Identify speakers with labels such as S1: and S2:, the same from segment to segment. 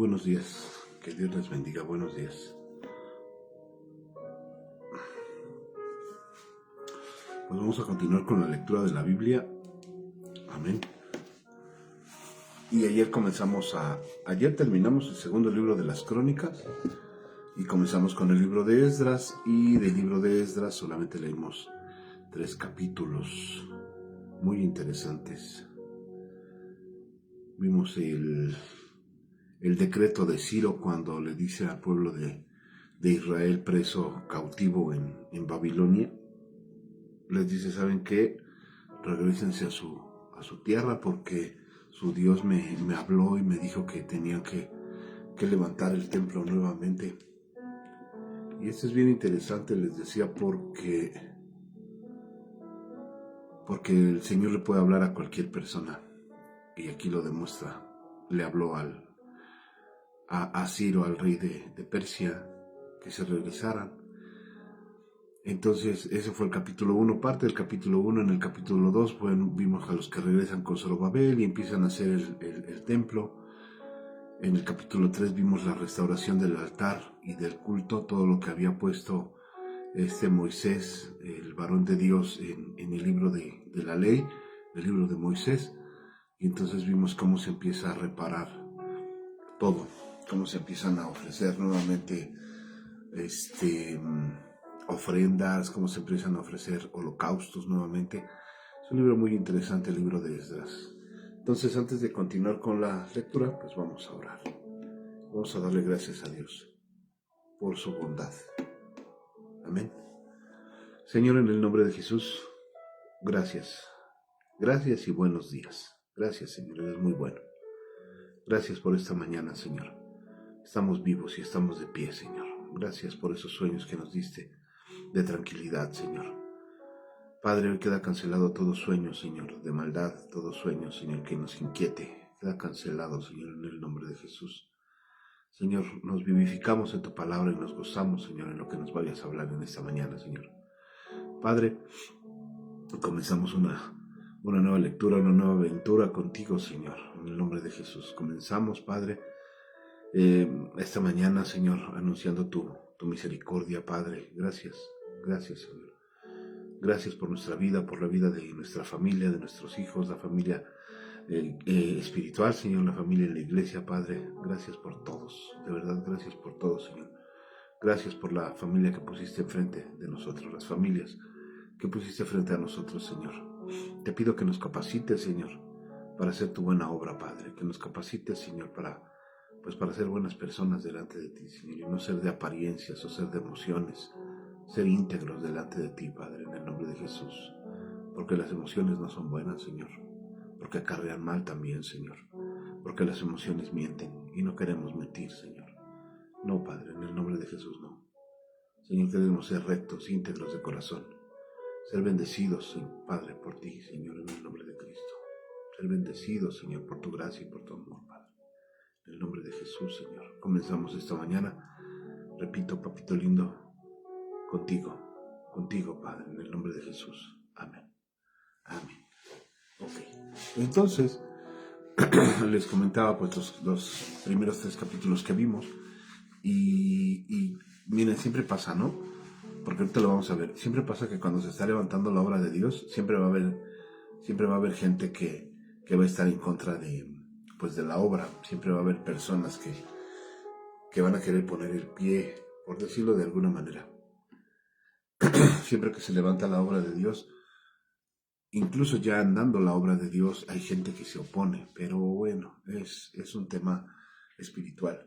S1: buenos días, que Dios les bendiga, buenos días. Pues vamos a continuar con la lectura de la Biblia, amén. Y ayer terminamos el segundo libro de las Crónicas y comenzamos con el libro de Esdras, y del libro de Esdras solamente leímos 3 capítulos muy interesantes. Vimos el decreto de Ciro cuando le dice al pueblo de Israel preso, cautivo en Babilonia, les dice: ¿saben qué? Regrésense a su tierra, porque su Dios me habló y me dijo que tenían que levantar el templo nuevamente. Y esto es bien interesante, les decía, porque el Señor le puede hablar a cualquier persona, y aquí lo demuestra. Le habló a Ciro, al rey de Persia, que se regresaran. Entonces ese fue el capítulo 1, parte del capítulo 1. En el capítulo 2, vimos a los que regresan con Zorobabel y empiezan a hacer el templo. En el capítulo 3 vimos la restauración del altar y del culto, todo lo que había puesto Moisés, el varón de Dios, en el libro de la ley, el libro de Moisés. Y entonces vimos cómo se empieza a reparar todo, cómo se empiezan a ofrecer nuevamente ofrendas, cómo se empiezan a ofrecer holocaustos nuevamente. Es un libro muy interesante, el libro de Esdras. Entonces, antes de continuar con la lectura, pues vamos a orar. Vamos a darle gracias a Dios por su bondad. Amén. Señor, en el nombre de Jesús, gracias. Gracias y buenos días. Gracias, Señor, eres muy bueno. Gracias por esta mañana, Señor. Estamos vivos y estamos de pie, Señor. Gracias por esos sueños que nos diste de tranquilidad, Señor. Padre, hoy queda cancelado todo sueño, Señor, de maldad, todo sueño, Señor, que nos inquiete. Queda cancelado, Señor, en el nombre de Jesús. Señor, nos vivificamos en tu palabra y nos gozamos, Señor, en lo que nos vayas a hablar en esta mañana, Señor. Padre, comenzamos una nueva lectura, una nueva aventura contigo, Señor, en el nombre de Jesús. Comenzamos, Padre, esta mañana, Señor, anunciando tu misericordia, Padre. Gracias, Señor. Gracias por nuestra vida, por la vida de nuestra familia, de nuestros hijos, la familia espiritual, Señor, la familia en la iglesia, Padre. Gracias por todos, de verdad, gracias por todos, Señor. Gracias por la familia que pusiste enfrente de nosotros, las familias que pusiste frente a nosotros, Señor. Te pido que nos capacites, Señor, para hacer tu buena obra, Padre. Que nos capacites, Señor, para ser buenas personas delante de ti, Señor, y no ser de apariencias o ser de emociones, ser íntegros delante de ti, Padre, en el nombre de Jesús. Porque las emociones no son buenas, Señor, porque acarrean mal también, Señor, porque las emociones mienten y no queremos mentir, Señor. No, Padre, en el nombre de Jesús, no. Señor, queremos ser rectos, íntegros de corazón, ser bendecidos, Padre, por ti, Señor, en el nombre de Cristo. Ser bendecidos, Señor, por tu gracia y por tu amor, Padre. En el nombre de Jesús, Señor. Comenzamos esta mañana, repito, papito lindo, contigo, Padre, en el nombre de Jesús. Amén. Amén. Ok. Entonces, les comentaba pues los primeros 3 capítulos que vimos, y miren, siempre pasa, ¿no? Porque ahorita lo vamos a ver. Siempre pasa que cuando se está levantando la obra de Dios, siempre va a haber gente que va a estar en contra de la obra. Siempre va a haber personas que van a querer poner el pie, por decirlo de alguna manera. Siempre que se levanta la obra de Dios, incluso ya andando la obra de Dios, hay gente que se opone, pero bueno, es un tema espiritual.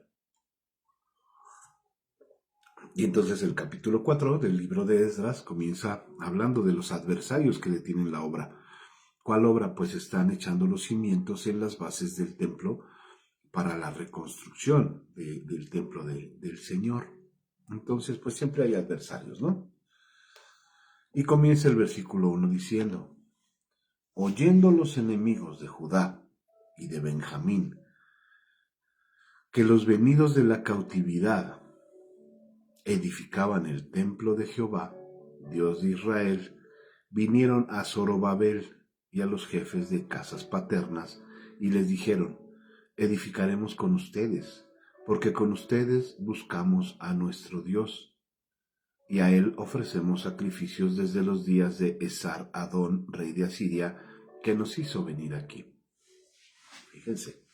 S1: Y entonces el capítulo 4 del libro de Esdras comienza hablando de los adversarios que detienen la obra. ¿Cuál obra? Pues están echando los cimientos en las bases del templo para la reconstrucción del templo del Señor. Entonces, pues siempre hay adversarios, ¿no? Y comienza el versículo 1 diciendo: oyendo los enemigos de Judá y de Benjamín que los venidos de la cautividad edificaban el templo de Jehová, Dios de Israel, vinieron a Zorobabel y a los jefes de casas paternas y les dijeron: edificaremos con ustedes, porque con ustedes buscamos a nuestro Dios, y a él ofrecemos sacrificios desde los días de Esar Adón, rey de Asiria, que nos hizo venir aquí. Fíjense,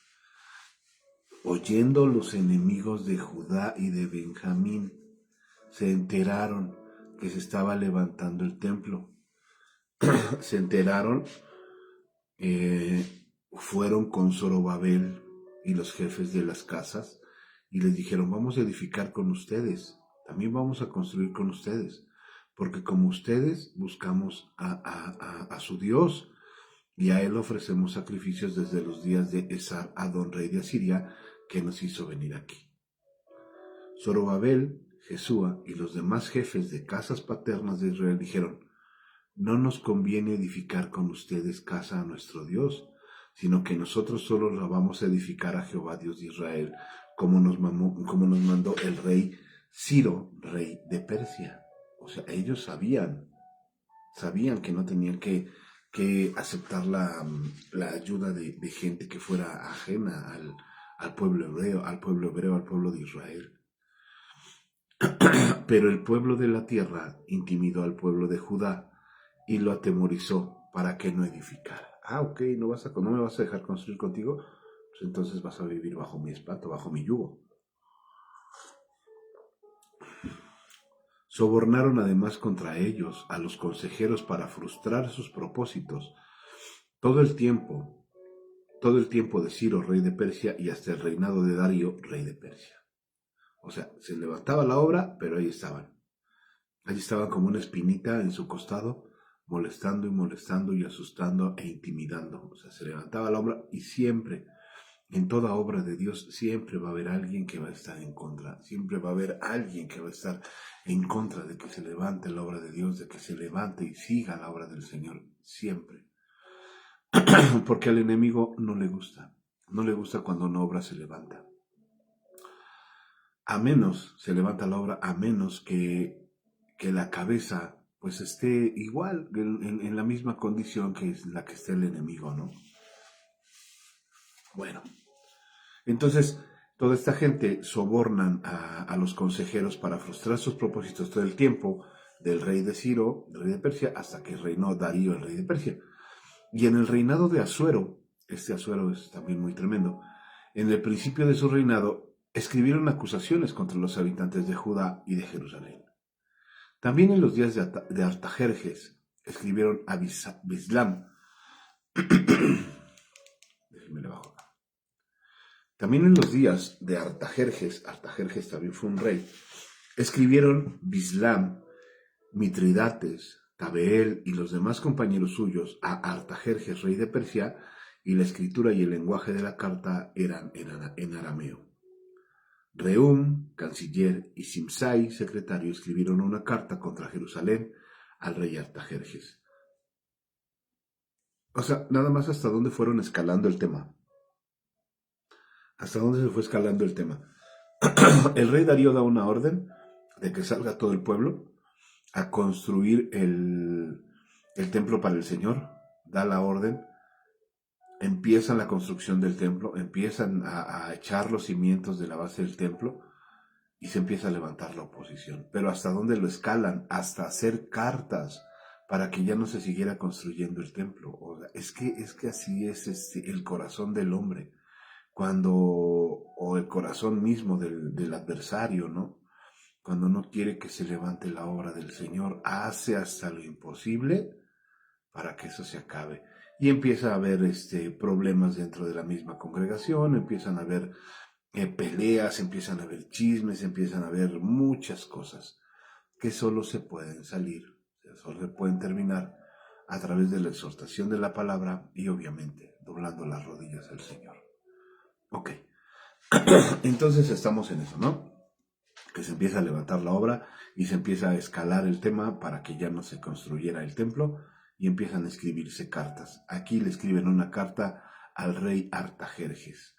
S1: oyendo los enemigos de Judá y de Benjamín, se enteraron que se estaba levantando el templo. Se enteraron, fueron con Zorobabel y los jefes de las casas y les dijeron: vamos a edificar con ustedes, también vamos a construir con ustedes, porque como ustedes buscamos a su Dios, y a él ofrecemos sacrificios desde los días de Esar Adón, rey de Asiria, que nos hizo venir aquí. Zorobabel, Jesúa y los demás jefes de casas paternas de Israel dijeron: no nos conviene edificar con ustedes casa a nuestro Dios, sino que nosotros solo la vamos a edificar a Jehová Dios de Israel, como nos mandó el rey Ciro, rey de Persia. O sea, ellos sabían que no tenían que aceptar la ayuda de gente que fuera ajena al pueblo hebreo, al pueblo de Israel. Pero el pueblo de la tierra intimidó al pueblo de Judá y lo atemorizó para que no edificara. Ok, no me vas a dejar construir contigo, pues entonces vas a vivir bajo mi espanto, bajo mi yugo. Sobornaron además contra ellos a los consejeros para frustrar sus propósitos todo el tiempo de Ciro, rey de Persia, y hasta el reinado de Darío, rey de Persia. O sea, se levantaba la obra, pero ahí estaban. Allí estaban como una espinita en su costado, molestando y asustando e intimidando. O sea, se levantaba la obra y siempre, en toda obra de Dios, siempre va a haber alguien que va a estar en contra. Siempre va a haber alguien que va a estar en contra de que se levante la obra de Dios, de que se levante y siga la obra del Señor. Siempre. Porque al enemigo no le gusta. No le gusta cuando una obra se levanta. A menos se levanta la obra, a menos que la cabeza pues esté igual, en la misma condición que es la que esté el enemigo, ¿no? Bueno, entonces toda esta gente sobornan a los consejeros para frustrar sus propósitos todo el tiempo, del rey de Ciro, del rey de Persia, hasta que reinó Darío, el rey de Persia. Y en el reinado de Asuero, este Asuero es también muy tremendo, en el principio de su reinado escribieron acusaciones contra los habitantes de Judá y de Jerusalén. También en los días de Artajerjes escribieron a Bislam. Déjenme le bajo acá. También en los días de Artajerjes también fue un rey, escribieron Bislam, Mitridates, Tabeel y los demás compañeros suyos a Artajerjes, rey de Persia, y la escritura y el lenguaje de la carta eran en arameo. Rehum, canciller, y Simsai, secretario, escribieron una carta contra Jerusalén al rey Artajerjes. O sea, nada más hasta dónde fueron escalando el tema. Hasta dónde se fue escalando el tema. El rey Darío da una orden de que salga todo el pueblo a construir el templo para el Señor. Da la orden. Empiezan la construcción del templo, empiezan a echar los cimientos de la base del templo y se empieza a levantar la oposición. Pero ¿hasta dónde lo escalan? Hasta hacer cartas para que ya no se siguiera construyendo el templo. O sea, es que así es el corazón del hombre, o el corazón mismo del adversario, ¿no? Cuando no quiere que se levante la obra del Señor, hace hasta lo imposible para que eso se acabe. Y empieza a haber problemas dentro de la misma congregación, empiezan a haber peleas, empiezan a haber chismes, empiezan a haber muchas cosas que solo se pueden salir, solo se pueden terminar a través de la exhortación de la palabra y obviamente doblando las rodillas al Señor. Ok, entonces estamos en eso, ¿no? Que se empieza a levantar la obra y se empieza a escalar el tema para que ya no se construyera el templo y empiezan a escribirse cartas. Aquí le escriben una carta al rey Artajerjes.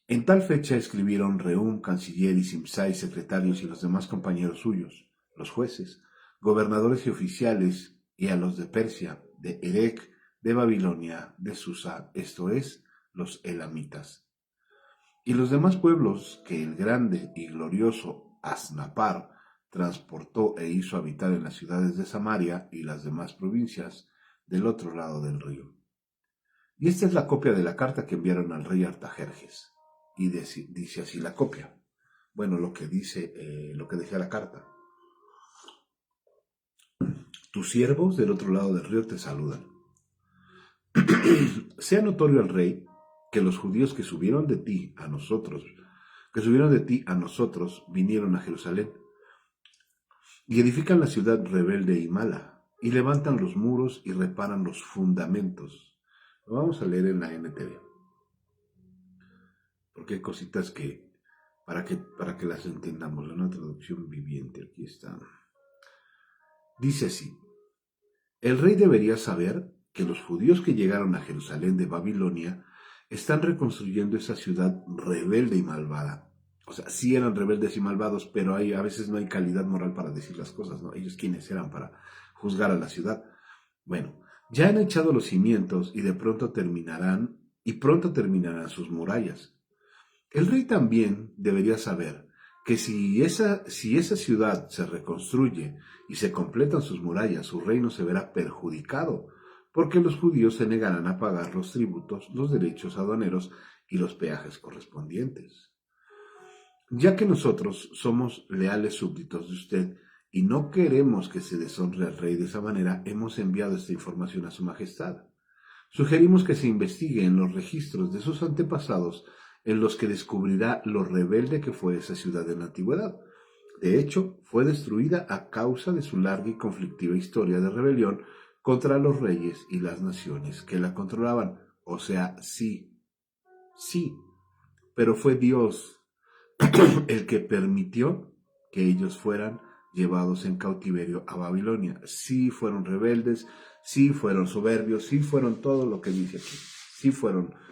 S1: En tal fecha escribieron Rehum, canciller, y Simsai, secretarios, y los demás compañeros suyos, los jueces, gobernadores y oficiales, y a los de Persia, de Erec, de Babilonia, de Susa, esto es, los elamitas. Y los demás pueblos que el grande y glorioso Asnapar transportó e hizo habitar en las ciudades de Samaria y las demás provincias del otro lado del río. Y esta es la copia de la carta que enviaron al rey Artajerjes. Y dice así la copia. Bueno, lo que decía la carta. Tus siervos del otro lado del río te saludan. Sea notorio al rey que los judíos que subieron de ti a nosotros, vinieron a Jerusalén y edifican la ciudad rebelde y mala, y levantan los muros y reparan los fundamentos. Lo vamos a leer en la NTV, porque hay cositas para que las entendamos. Una traducción viviente, aquí está. Dice así: el rey debería saber que los judíos que llegaron a Jerusalén de Babilonia están reconstruyendo esa ciudad rebelde y malvada. O sea, sí eran rebeldes y malvados, pero a veces no hay calidad moral para decir las cosas, ¿no? Ellos quiénes eran para juzgar a la ciudad. Bueno, ya han echado los cimientos y pronto terminarán sus murallas. El rey también debería saber que si esa ciudad se reconstruye y se completan sus murallas, su reino se verá perjudicado, porque los judíos se negarán a pagar los tributos, los derechos aduaneros y los peajes correspondientes. Ya que nosotros somos leales súbditos de usted y no queremos que se deshonre al rey de esa manera, hemos enviado esta información a su majestad. Sugerimos que se investigue en los registros de sus antepasados, en los que descubrirá lo rebelde que fue esa ciudad en la antigüedad. De hecho, fue destruida a causa de su larga y conflictiva historia de rebelión contra los reyes y las naciones que la controlaban. O sea, sí, pero fue Dios el que permitió que ellos fueran llevados en cautiverio a Babilonia. Sí fueron rebeldes, sí fueron soberbios, sí fueron todo lo que dice aquí.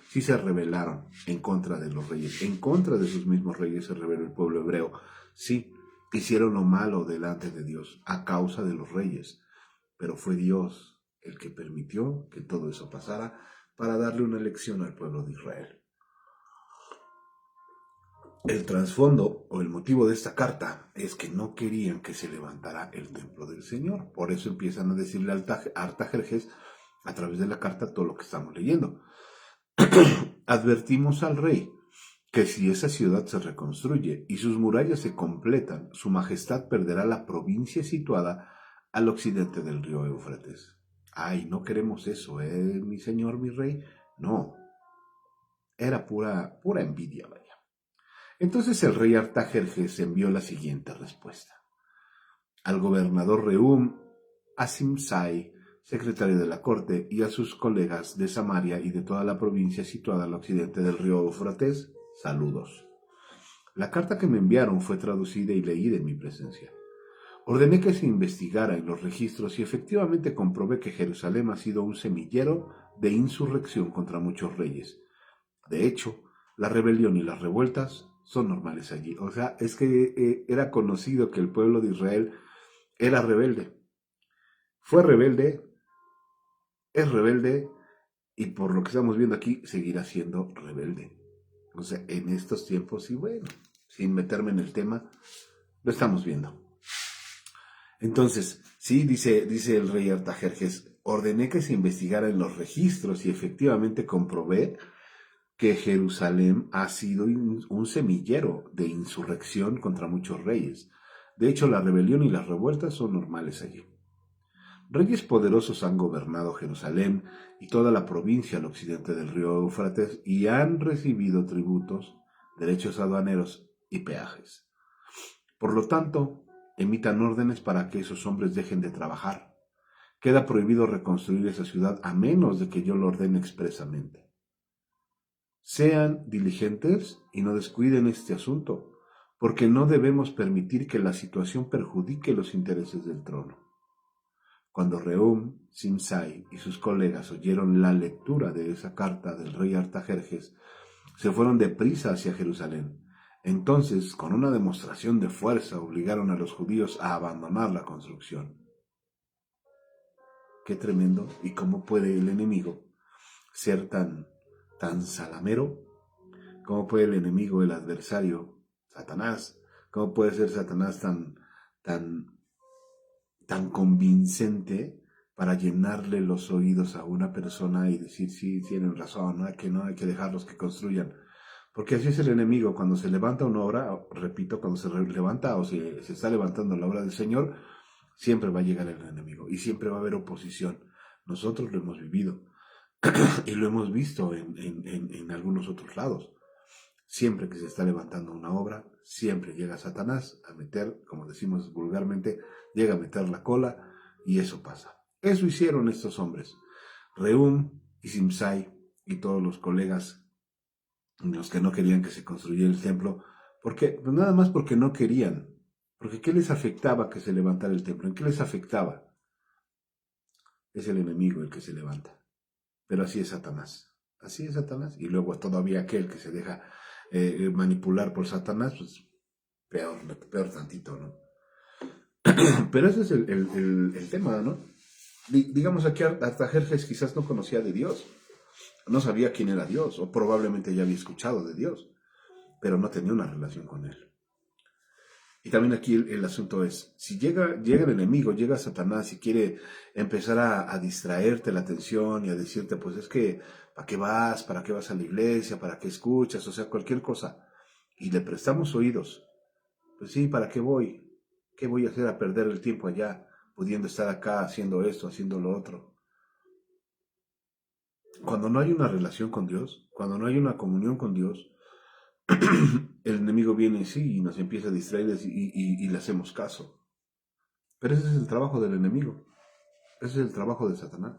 S1: Sí se rebelaron en contra de los reyes, en contra de sus mismos reyes se rebeló el pueblo hebreo. Sí, hicieron lo malo delante de Dios a causa de los reyes, pero fue Dios el que permitió que todo eso pasara para darle una lección al pueblo de Israel. El trasfondo o el motivo de esta carta es que no querían que se levantara el templo del Señor. Por eso empiezan a decirle a Artajerjes a través de la carta todo lo que estamos leyendo. Advertimos al rey que si esa ciudad se reconstruye y sus murallas se completan, su majestad perderá la provincia situada al occidente del río Éufrates. Ay, no queremos eso, mi señor, mi rey. No, era pura envidia, vaya. Entonces el rey Artajerjes envió la siguiente respuesta. Al gobernador Rehum, a Simsai, secretario de la corte, y a sus colegas de Samaria y de toda la provincia situada al occidente del río Éufrates, saludos. La carta que me enviaron fue traducida y leída en mi presencia. Ordené que se investigara en los registros y efectivamente comprobé que Jerusalén ha sido un semillero de insurrección contra muchos reyes. De hecho, la rebelión y las revueltas son normales allí. O sea, es que era conocido que el pueblo de Israel era rebelde. Fue rebelde, es rebelde y por lo que estamos viendo aquí seguirá siendo rebelde. O sea, en estos tiempos, y bueno, sin meterme en el tema, lo estamos viendo. Entonces, sí, dice el rey Artajerjes, ordené que se investigara en los registros y efectivamente comprobé que Jerusalén ha sido un semillero de insurrección contra muchos reyes. De hecho, la rebelión y las revueltas son normales allí. Reyes poderosos han gobernado Jerusalén y toda la provincia al occidente del río Éufrates y han recibido tributos, derechos aduaneros y peajes. Por lo tanto, emitan órdenes para que esos hombres dejen de trabajar. Queda prohibido reconstruir esa ciudad a menos de que yo lo ordene expresamente. Sean diligentes y no descuiden este asunto, porque no debemos permitir que la situación perjudique los intereses del trono. Cuando Rehum, Simsai y sus colegas oyeron la lectura de esa carta del rey Artajerjes, se fueron deprisa hacia Jerusalén. Entonces, con una demostración de fuerza, obligaron a los judíos a abandonar la construcción. Qué tremendo, y cómo puede el enemigo ser tan salamero ¿Cómo puede el enemigo, el adversario, Satanás, cómo puede ser Satanás tan, tan convincente para llenarle los oídos a una persona y decir, sí, tienen razón, no hay que dejarlos que construyan? Porque así es el enemigo, cuando se levanta una obra, repito, cuando se levanta o se está levantando la obra del Señor, siempre va a llegar el enemigo y siempre va a haber oposición. Nosotros lo hemos vivido y lo hemos visto en algunos otros lados. Siempre que se está levantando una obra, siempre llega Satanás a meter, como decimos vulgarmente, llega a meter la cola y eso pasa. Eso hicieron estos hombres, Rehum y Simsai y todos los colegas, los que no querían que se construyera el templo. ¿Por qué? Pues nada más porque no querían. Porque ¿qué les afectaba que se levantara el templo? ¿En qué les afectaba? Es el enemigo el que se levanta. Pero así es Satanás. Así es Satanás. Y luego todavía aquel que se deja manipular por Satanás, pues peor tantito, ¿no? Pero ese es el tema, ¿no? Digamos aquí Artajerjes quizás no conocía de Dios, no sabía quién era Dios, o probablemente ya había escuchado de Dios, pero no tenía una relación con él. Y también aquí el asunto es, si llega el enemigo, llega Satanás y quiere empezar a distraerte la atención y a decirte, pues es que, ¿para qué vas? ¿Para qué vas a la iglesia? ¿Para qué escuchas? O sea, cualquier cosa. Y le prestamos oídos. Pues sí, ¿para qué voy? ¿Qué voy a hacer a perder el tiempo allá, pudiendo estar acá haciendo esto, haciendo lo otro? Cuando no hay una relación con Dios, cuando no hay una comunión con Dios, el enemigo viene sí y nos empieza a distraer y le hacemos caso. Pero ese es el trabajo del enemigo. Ese es el trabajo de Satanás.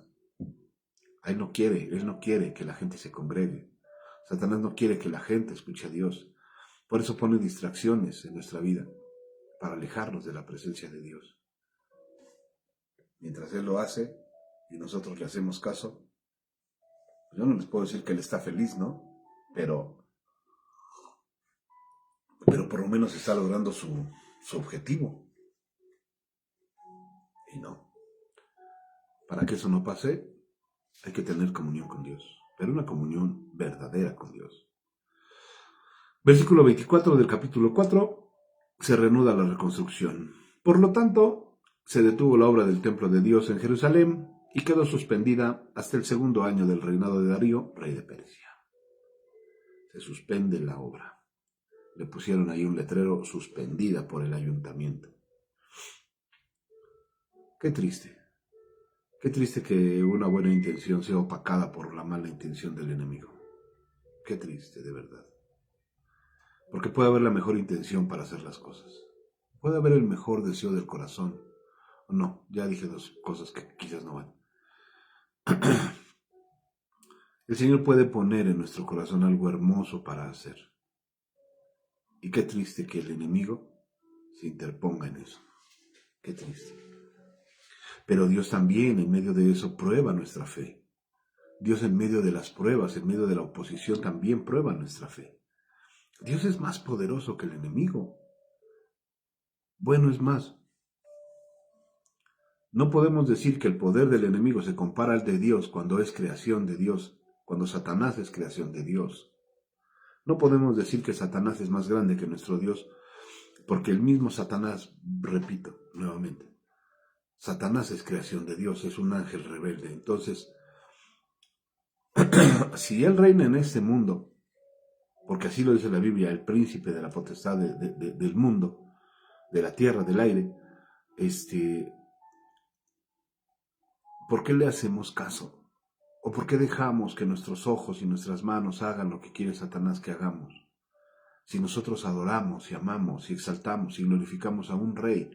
S1: Él no quiere que la gente se congregue. Satanás no quiere que la gente escuche a Dios. Por eso pone distracciones en nuestra vida, para alejarnos de la presencia de Dios. Mientras Él lo hace y nosotros le hacemos caso, pues yo no les puedo decir que Él está feliz, ¿no? Pero por lo menos está logrando su objetivo. Y no. Para que eso no pase, hay que tener comunión con Dios, pero una comunión verdadera con Dios. Versículo 24 del capítulo 4, se reanuda la reconstrucción. Por lo tanto, se detuvo la obra del templo de Dios en Jerusalén y quedó suspendida hasta el segundo año del reinado de Darío, rey de Persia. Se suspende la obra. Le pusieron ahí un letrero, suspendida por el ayuntamiento. Qué triste. Qué triste que una buena intención sea opacada por la mala intención del enemigo. Qué triste, de verdad. Porque puede haber la mejor intención para hacer las cosas. Puede haber el mejor deseo del corazón. No, ya dije dos cosas que quizás no van. El Señor puede poner en nuestro corazón algo hermoso para hacer. Y qué triste que el enemigo se interponga en eso. Qué triste. Pero Dios también en medio de eso prueba nuestra fe. Dios en medio de las pruebas, en medio de la oposición, también prueba nuestra fe. Dios es más poderoso que el enemigo. Bueno, es más, no podemos decir que el poder del enemigo se compara al de Dios cuando es creación de Dios, cuando Satanás es creación de Dios. No podemos decir que Satanás es más grande que nuestro Dios, porque el mismo Satanás, repito nuevamente, Satanás es creación de Dios, es un ángel rebelde. Entonces, si él reina en este mundo, porque así lo dice la Biblia, el príncipe de la potestad del mundo, de la tierra, del aire, ¿por qué le hacemos caso? ¿O por qué dejamos que nuestros ojos y nuestras manos hagan lo que quiere Satanás que hagamos? Si nosotros adoramos y amamos y exaltamos y glorificamos a un rey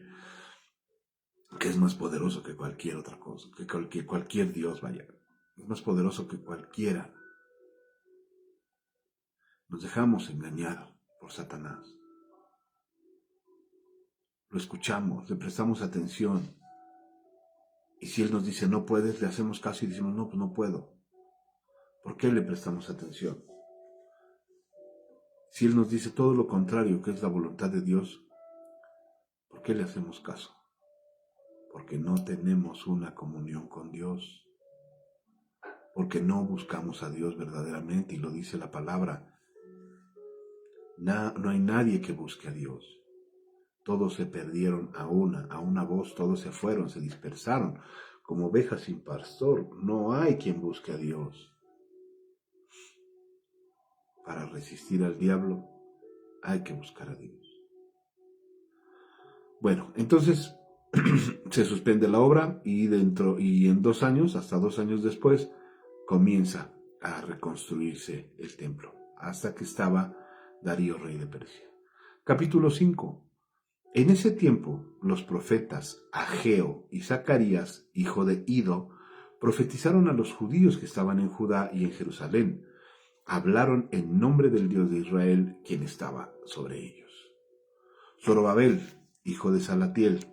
S1: que es más poderoso que cualquier otra cosa, que cualquier Dios, vaya, es más poderoso que cualquiera. Nos dejamos engañar por Satanás. Lo escuchamos, le prestamos atención. Y si Él nos dice no puedes, le hacemos caso y decimos no, pues no puedo. ¿Por qué le prestamos atención? Si Él nos dice todo lo contrario, que es la voluntad de Dios, ¿por qué le hacemos caso? Porque no tenemos una comunión con Dios. Porque no buscamos a Dios verdaderamente, y lo dice la palabra. No hay nadie que busque a Dios. Todos se perdieron a una voz, todos se fueron, se dispersaron, como ovejas sin pastor. No hay quien busque a Dios. Para resistir al diablo hay que buscar a Dios. Bueno, entonces se suspende la obra y en 2 años, hasta 2 años después, comienza a reconstruirse el templo, hasta que estaba Darío, rey de Persia. Capítulo 5. En ese tiempo, los profetas Ageo y Zacarías, hijo de Ido, profetizaron a los judíos que estaban en Judá y en Jerusalén. Hablaron en nombre del Dios de Israel, quien estaba sobre ellos. Zorobabel, hijo de Salatiel,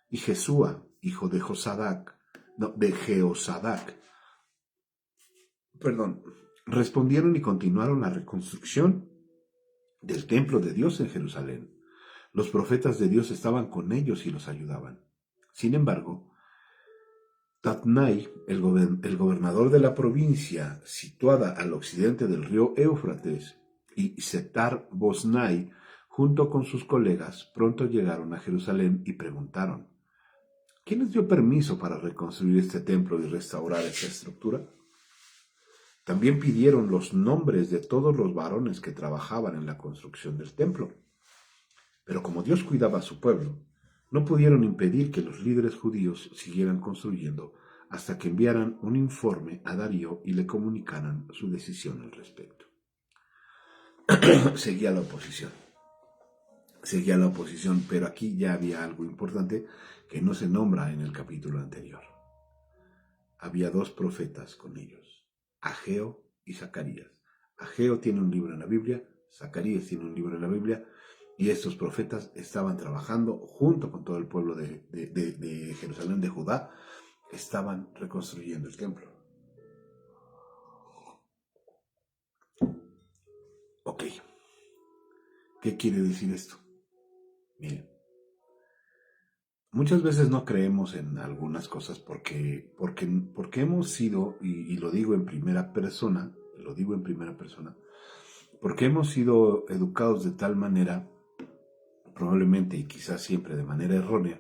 S1: y Jesúa, hijo de Jehozadak, respondieron y continuaron la reconstrucción del templo de Dios en Jerusalén. Los profetas de Dios estaban con ellos y los ayudaban. Sin embargo, Tatnai, el gobernador de la provincia situada al occidente del río Éufrates, y Setar Bosnai, junto con sus colegas, pronto llegaron a Jerusalén y preguntaron: ¿quién les dio permiso para reconstruir este templo y restaurar esta estructura? También pidieron los nombres de todos los varones que trabajaban en la construcción del templo. Pero como Dios cuidaba a su pueblo, no pudieron impedir que los líderes judíos siguieran construyendo hasta que enviaran un informe a Darío y le comunicaran su decisión al respecto. Seguía la oposición, pero aquí ya había algo importante que no se nombra en el capítulo anterior. Había 2 profetas con ellos, Ageo y Zacarías. Ageo tiene un libro en la Biblia, Zacarías tiene un libro en la Biblia, y estos profetas estaban trabajando junto con todo el pueblo de Jerusalén, de Judá, estaban reconstruyendo el templo. Ok, ¿qué quiere decir esto? Miren, muchas veces no creemos en algunas cosas porque hemos sido, y lo digo en primera persona, porque hemos sido educados de tal manera, probablemente y quizás siempre de manera errónea,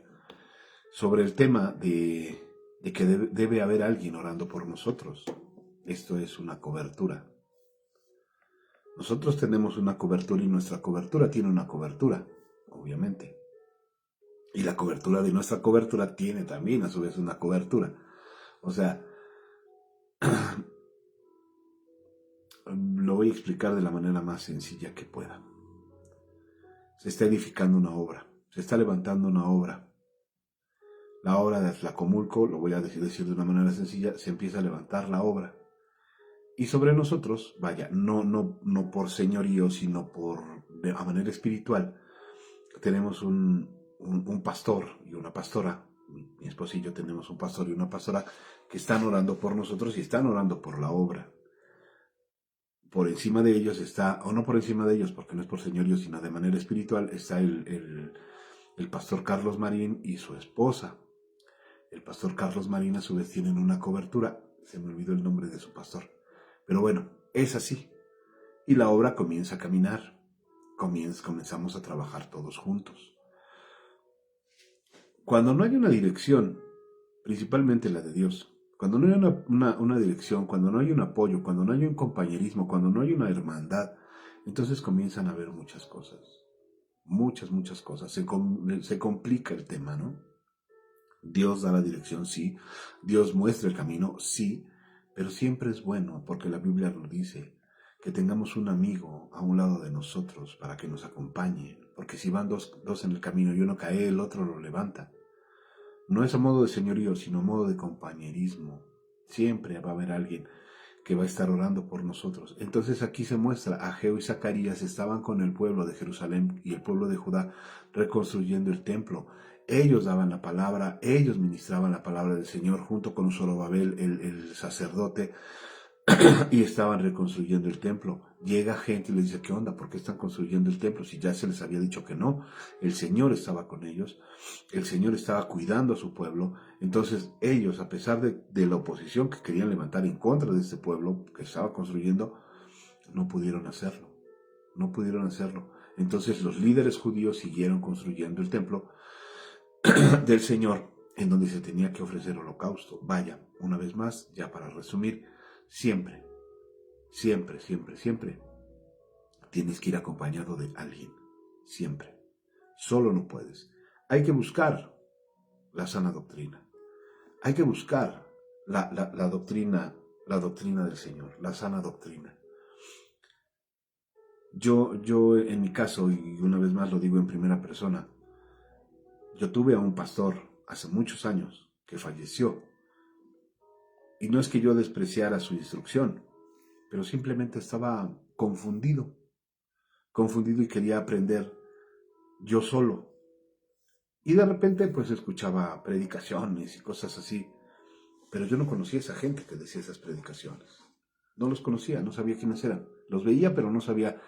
S1: sobre el tema de que debe haber alguien orando por nosotros. Esto es una cobertura. Nosotros tenemos una cobertura y nuestra cobertura tiene una cobertura, obviamente. Y la cobertura de nuestra cobertura tiene también a su vez una cobertura. O sea, lo voy a explicar de la manera más sencilla que pueda. Se está edificando una obra, se está levantando una obra. La obra de Atlacomulco, lo voy a decir de una manera sencilla, se empieza a levantar la obra. Y sobre nosotros, vaya, no por señorío, sino a manera espiritual, tenemos un pastor y una pastora. Mi esposo y yo tenemos un pastor y una pastora que están orando por nosotros y están orando por la obra. Por encima de ellos está, o no por encima de ellos, porque no es por señorío, sino de manera espiritual, está el pastor Carlos Marín y su esposa. El pastor Carlos Marín a su vez tienen una cobertura, se me olvidó el nombre de su pastor. Pero bueno, es así. Y la obra comienza a caminar. Comenzamos a trabajar todos juntos. Cuando no hay una dirección, principalmente la de Dios, cuando no hay una dirección, cuando no hay un apoyo, cuando no hay un compañerismo, cuando no hay una hermandad, entonces comienzan a haber muchas cosas. Muchas cosas. Se complica el tema, ¿no? Dios da la dirección, sí. Dios muestra el camino, sí. Pero siempre es bueno, porque la Biblia lo dice, que tengamos un amigo a un lado de nosotros para que nos acompañe. Porque si van dos en el camino y uno cae, el otro lo levanta. No es a modo de señorío, sino a modo de compañerismo. Siempre va a haber alguien que va a estar orando por nosotros. Entonces aquí se muestra, Ageo y Zacarías estaban con el pueblo de Jerusalén y el pueblo de Judá reconstruyendo el templo. Ellos daban la palabra, ellos ministraban la palabra del Señor junto con Zorobabel, el sacerdote, y estaban reconstruyendo el templo. Llega gente y les dice: ¿qué onda? ¿Por qué están construyendo el templo? Si ya se les había dicho que no. El Señor estaba con ellos, el Señor estaba cuidando a su pueblo. Entonces ellos, a pesar de la oposición que querían levantar en contra de este pueblo que estaba construyendo, no pudieron hacerlo. no pudieron hacerlo. Entonces los líderes judíos siguieron construyendo el templo del Señor, en donde se tenía que ofrecer holocausto. Vaya, una vez más, ya para resumir, siempre, siempre, siempre, siempre tienes que ir acompañado de alguien, siempre. Solo no puedes. Hay que buscar la sana doctrina. Hay que buscar la doctrina del Señor, la sana doctrina. Yo en mi caso, y una vez más lo digo en primera persona, yo tuve a un pastor hace muchos años que falleció. Y no es que yo despreciara su instrucción, pero simplemente estaba confundido y quería aprender yo solo. Y de repente pues escuchaba predicaciones y cosas así, pero yo no conocía a esa gente que decía esas predicaciones. No los conocía, no sabía quiénes eran. Los veía, pero no sabía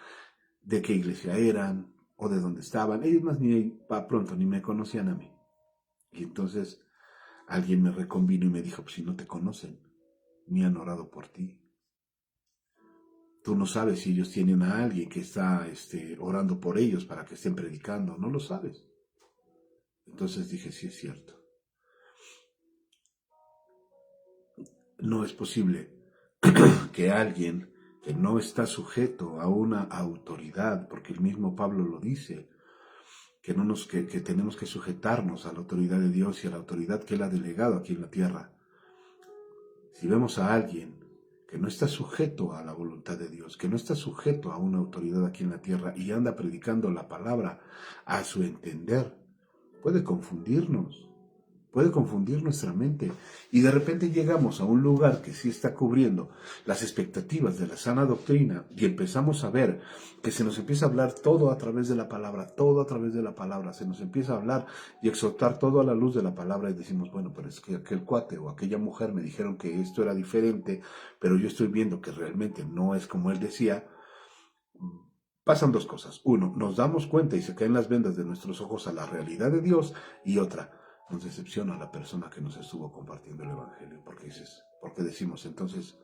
S1: de qué iglesia eran o de dónde estaban. Ellos más ni para pronto ni me conocían a mí. Y entonces alguien me reconvino y me dijo, pues si no te conocen, ni han orado por ti. Tú no sabes si ellos tienen a alguien que está orando por ellos para que estén predicando. No lo sabes. Entonces dije, sí es cierto. No es posible que alguien que no está sujeto a una autoridad, porque el mismo Pablo lo dice, que tenemos que sujetarnos a la autoridad de Dios y a la autoridad que Él ha delegado aquí en la tierra. Si vemos a alguien que no está sujeto a la voluntad de Dios, que no está sujeto a una autoridad aquí en la tierra y anda predicando la palabra a su entender, puede confundir nuestra mente. Y de repente llegamos a un lugar que sí está cubriendo las expectativas de la sana doctrina y empezamos a ver que se nos empieza a hablar todo a través de la palabra, todo a través de la palabra, se nos empieza a hablar y exhortar todo a la luz de la palabra y decimos, bueno, pero es que aquel cuate o aquella mujer me dijeron que esto era diferente, pero yo estoy viendo que realmente no es como él decía. Pasan dos cosas. Uno, nos damos cuenta y se caen las vendas de nuestros ojos a la realidad de Dios, y otra, nos decepciona la persona que nos estuvo compartiendo el Evangelio, porque decimos entonces,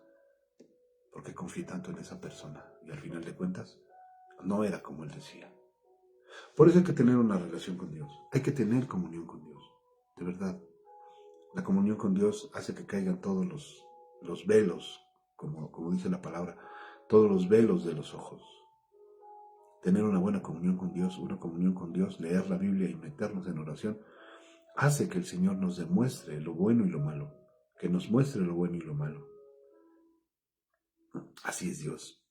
S1: ¿por qué confié tanto en esa persona? Y al final de cuentas, no era como él decía. Por eso hay que tener una relación con Dios, hay que tener comunión con Dios, de verdad. La comunión con Dios hace que caigan todos los velos, como dice la palabra, todos los velos de los ojos. Tener una buena comunión con Dios, leer la Biblia y meternos en oración, hace que el Señor nos demuestre lo bueno y lo malo, que nos muestre lo bueno y lo malo. Así es Dios.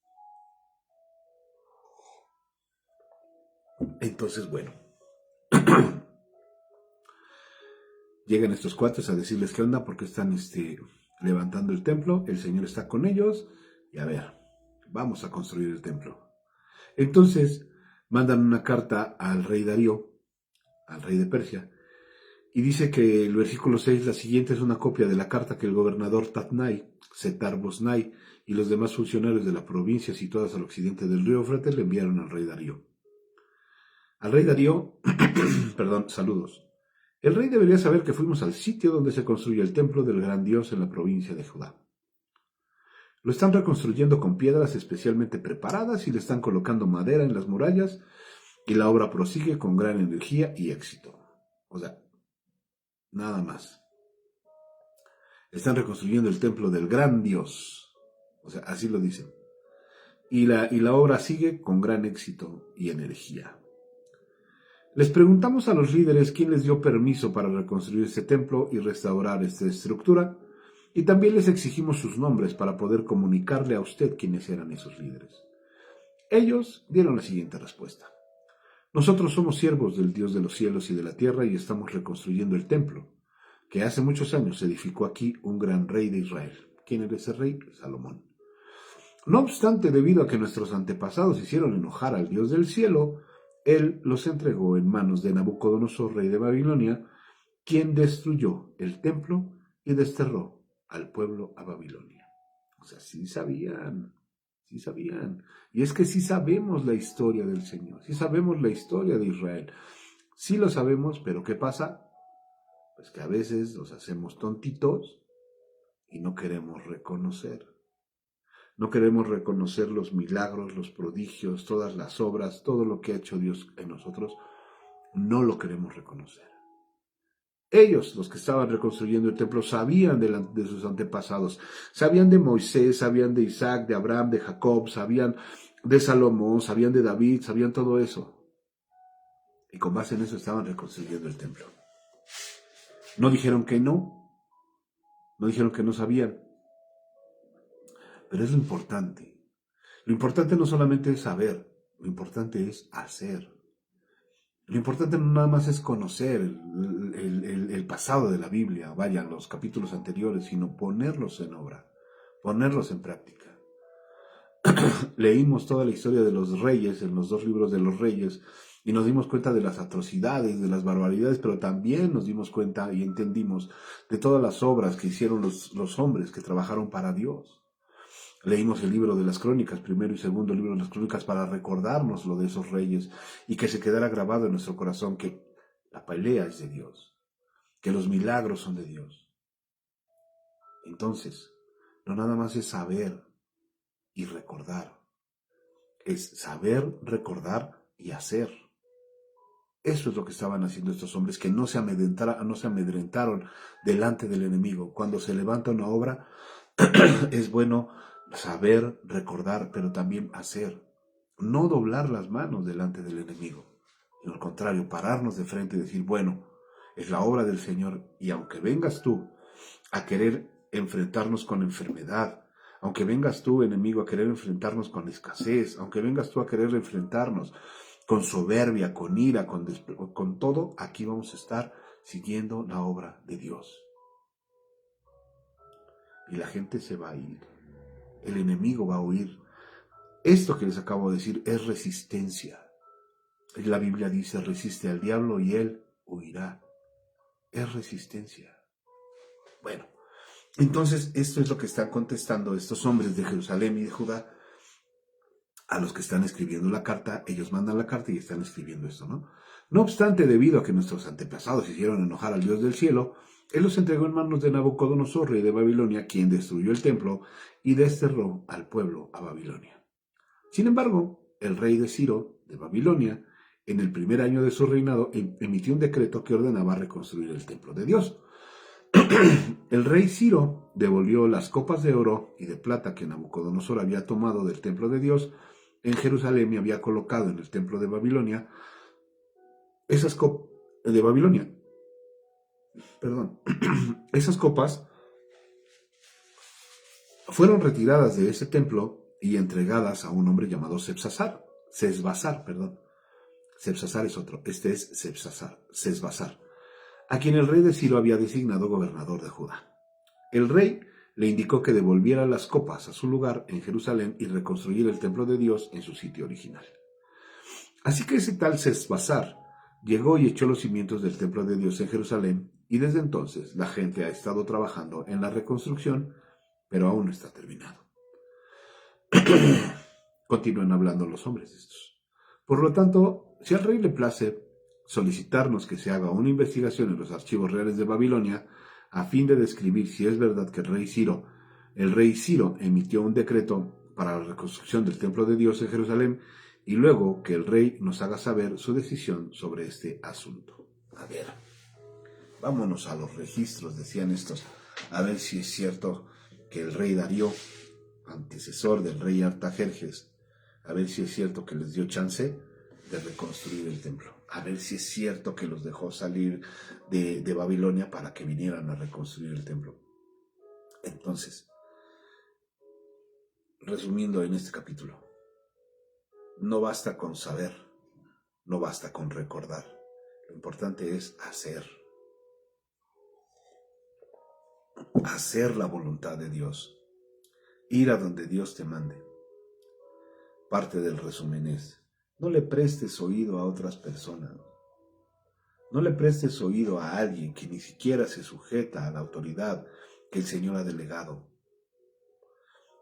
S1: Entonces, bueno, llegan estos cuates a decirles qué onda, porque están levantando el templo, el Señor está con ellos, y a ver, vamos a construir el templo. Entonces, mandan una carta al rey Darío, al rey de Persia, y dice que el versículo 6, la siguiente es una copia de la carta que el gobernador Tatnai, Setar Bosnai y los demás funcionarios de la provincia situadas al occidente del río Éufrates le enviaron al rey Darío. Al rey Darío, perdón, saludos. El rey debería saber que fuimos al sitio donde se construye el templo del gran Dios en la provincia de Judá. Lo están reconstruyendo con piedras especialmente preparadas y le están colocando madera en las murallas, y la obra prosigue con gran energía y éxito. O sea, nada más. Están reconstruyendo el templo del gran Dios. O sea, así lo dicen. Y la obra sigue con gran éxito y energía. Les preguntamos a los líderes quién les dio permiso para reconstruir este templo y restaurar esta estructura, y también les exigimos sus nombres para poder comunicarle a usted quiénes eran esos líderes. Ellos dieron la siguiente respuesta. Nosotros somos siervos del Dios de los cielos y de la tierra y estamos reconstruyendo el templo, que hace muchos años edificó aquí un gran rey de Israel. ¿Quién era ese rey? Salomón. No obstante, debido a que nuestros antepasados hicieron enojar al Dios del cielo, Él los entregó en manos de Nabucodonosor, rey de Babilonia, quien destruyó el templo y desterró al pueblo a Babilonia. O sea, sí sabían. Y es que sí sabemos la historia del Señor, sí sabemos la historia de Israel. Sí lo sabemos, pero ¿qué pasa? Pues que a veces nos hacemos tontitos y no queremos reconocer. No queremos reconocer los milagros, los prodigios, todas las obras, todo lo que ha hecho Dios en nosotros. No lo queremos reconocer. Ellos, los que estaban reconstruyendo el templo, sabían de sus antepasados, sabían de Moisés, sabían de Isaac, de Abraham, de Jacob, sabían de Salomón, sabían de David, sabían todo eso. Y con base en eso estaban reconstruyendo el templo. No dijeron que no dijeron que no sabían, pero es lo importante. Lo importante no solamente es saber, lo importante es hacer. Lo importante no nada más es conocer el pasado de la Biblia, vaya, los capítulos anteriores, sino ponerlos en obra, ponerlos en práctica. Leímos toda la historia de los reyes en los 2 libros de los reyes y nos dimos cuenta de las atrocidades, de las barbaridades, pero también nos dimos cuenta y entendimos de todas las obras que hicieron los hombres que trabajaron para Dios. Leímos el libro de las crónicas, primero y segundo libro de las crónicas, para recordarnos lo de esos reyes y que se quedara grabado en nuestro corazón que la pelea es de Dios, que los milagros son de Dios. Entonces, no nada más es saber y recordar, es saber, recordar y hacer. Eso es lo que estaban haciendo estos hombres, que no se amedrentaron delante del enemigo. Cuando se levanta una obra, es bueno saber, recordar, pero también hacer. No doblar las manos delante del enemigo, sino al contrario, pararnos de frente y decir, bueno, es la obra del Señor, y aunque vengas tú a querer enfrentarnos con enfermedad, aunque vengas tú, enemigo, a querer enfrentarnos con escasez, aunque vengas tú a querer enfrentarnos con soberbia, con ira, con todo, aquí vamos a estar siguiendo la obra de Dios. Y la gente se va a ir. El enemigo va a huir. Esto que les acabo de decir es resistencia. La Biblia dice, resiste al diablo y él huirá. Es resistencia. Bueno, entonces esto es lo que están contestando estos hombres de Jerusalén y de Judá a los que están escribiendo la carta. Ellos mandan la carta y están escribiendo esto, ¿no? No obstante, debido a que nuestros antepasados hicieron enojar al Dios del cielo, él los entregó en manos de Nabucodonosor, rey de Babilonia, quien destruyó el templo y desterró al pueblo a Babilonia. Sin embargo, el rey de Ciro, de Babilonia, en el primer año de su reinado, emitió un decreto que ordenaba reconstruir el templo de Dios. El rey Ciro devolvió las copas de oro y de plata que Nabucodonosor había tomado del templo de Dios en Jerusalén y había colocado en el templo de Babilonia. Esas copas fueron retiradas de ese templo y entregadas a un hombre llamado Sesbazar, Sesbazar es otro, este es Sesbazar, a quien el rey de Ciro había designado gobernador de Judá. El rey le indicó que devolviera las copas a su lugar en Jerusalén y reconstruyera el templo de Dios en su sitio original. Así que ese tal Sesbazar llegó y echó los cimientos del templo de Dios en Jerusalén, y desde entonces la gente ha estado trabajando en la reconstrucción, pero aún no está terminado. Continúan hablando los hombres estos. Por lo tanto, si al rey le place solicitarnos que se haga una investigación en los archivos reales de Babilonia, a fin de describir si es verdad que el rey Ciro emitió un decreto para la reconstrucción del templo de Dios en Jerusalén, y luego que el rey nos haga saber su decisión sobre este asunto. A ver, vámonos a los registros, decían estos, a ver si es cierto que el rey Darío, antecesor del rey Artajerjes, a ver si es cierto que les dio chance de reconstruir el templo, a ver si es cierto que los dejó salir de Babilonia para que vinieran a reconstruir el templo. Entonces, resumiendo en este capítulo, no basta con saber, no basta con recordar, lo importante es hacer la voluntad de Dios, ir a donde Dios te mande. Parte del resumen es, no le prestes oído a otras personas. No le prestes oído a alguien que ni siquiera se sujeta a la autoridad que el Señor ha delegado.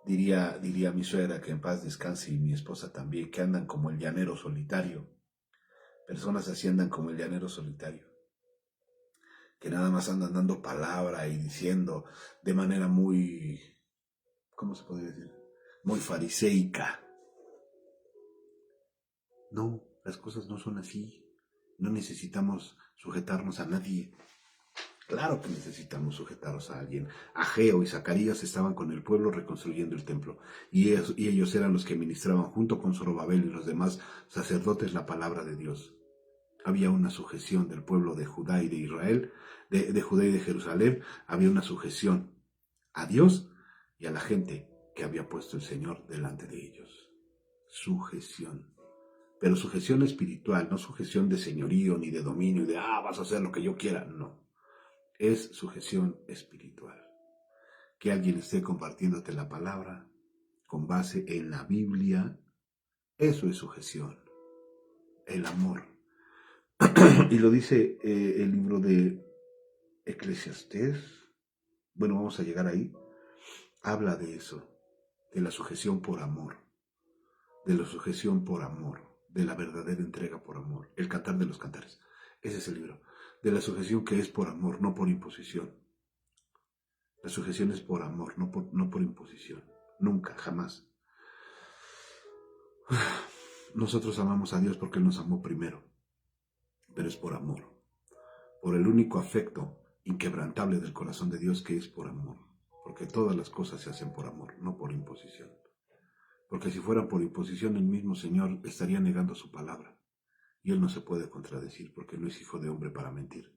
S1: Diría mi suegra, que en paz descanse, y mi esposa también, que andan como el llanero solitario. Personas así andan como el llanero solitario, que nada más andan dando palabra y diciendo de manera muy, ¿cómo se puede decir? muy fariseica. No, las cosas no son así. No necesitamos sujetarnos a nadie. Claro que necesitamos sujetarnos a alguien. Ageo y Zacarías estaban con el pueblo reconstruyendo el templo, y ellos eran los que ministraban junto con Zorobabel y los demás sacerdotes la palabra de Dios. Había una sujeción del pueblo de Judá y de Israel, de Judá y de Jerusalén, había una sujeción a Dios y a la gente que había puesto el Señor delante de ellos. Sujeción. Pero sujeción espiritual, no sujeción de señorío ni de dominio, de vas a hacer lo que yo quiera, no. Es sujeción espiritual. Que alguien esté compartiéndote la palabra con base en la Biblia, eso es sujeción. El amor. Y lo dice el libro de Eclesiastés. Bueno, vamos a llegar ahí. Habla de eso, de la sujeción por amor, de la sujeción por amor, de la verdadera entrega por amor, el cantar de los cantares. Ese es el libro. De la sujeción que es por amor, no por imposición. La sujeción es por amor, no por imposición. Nunca, jamás. Nosotros amamos a Dios porque Él nos amó primero, pero es por amor, por el único afecto inquebrantable del corazón de Dios, que es por amor, porque todas las cosas se hacen por amor, no por imposición. Porque si fueran por imposición, el mismo Señor estaría negando su palabra, y Él no se puede contradecir, porque no es hijo de hombre para mentir.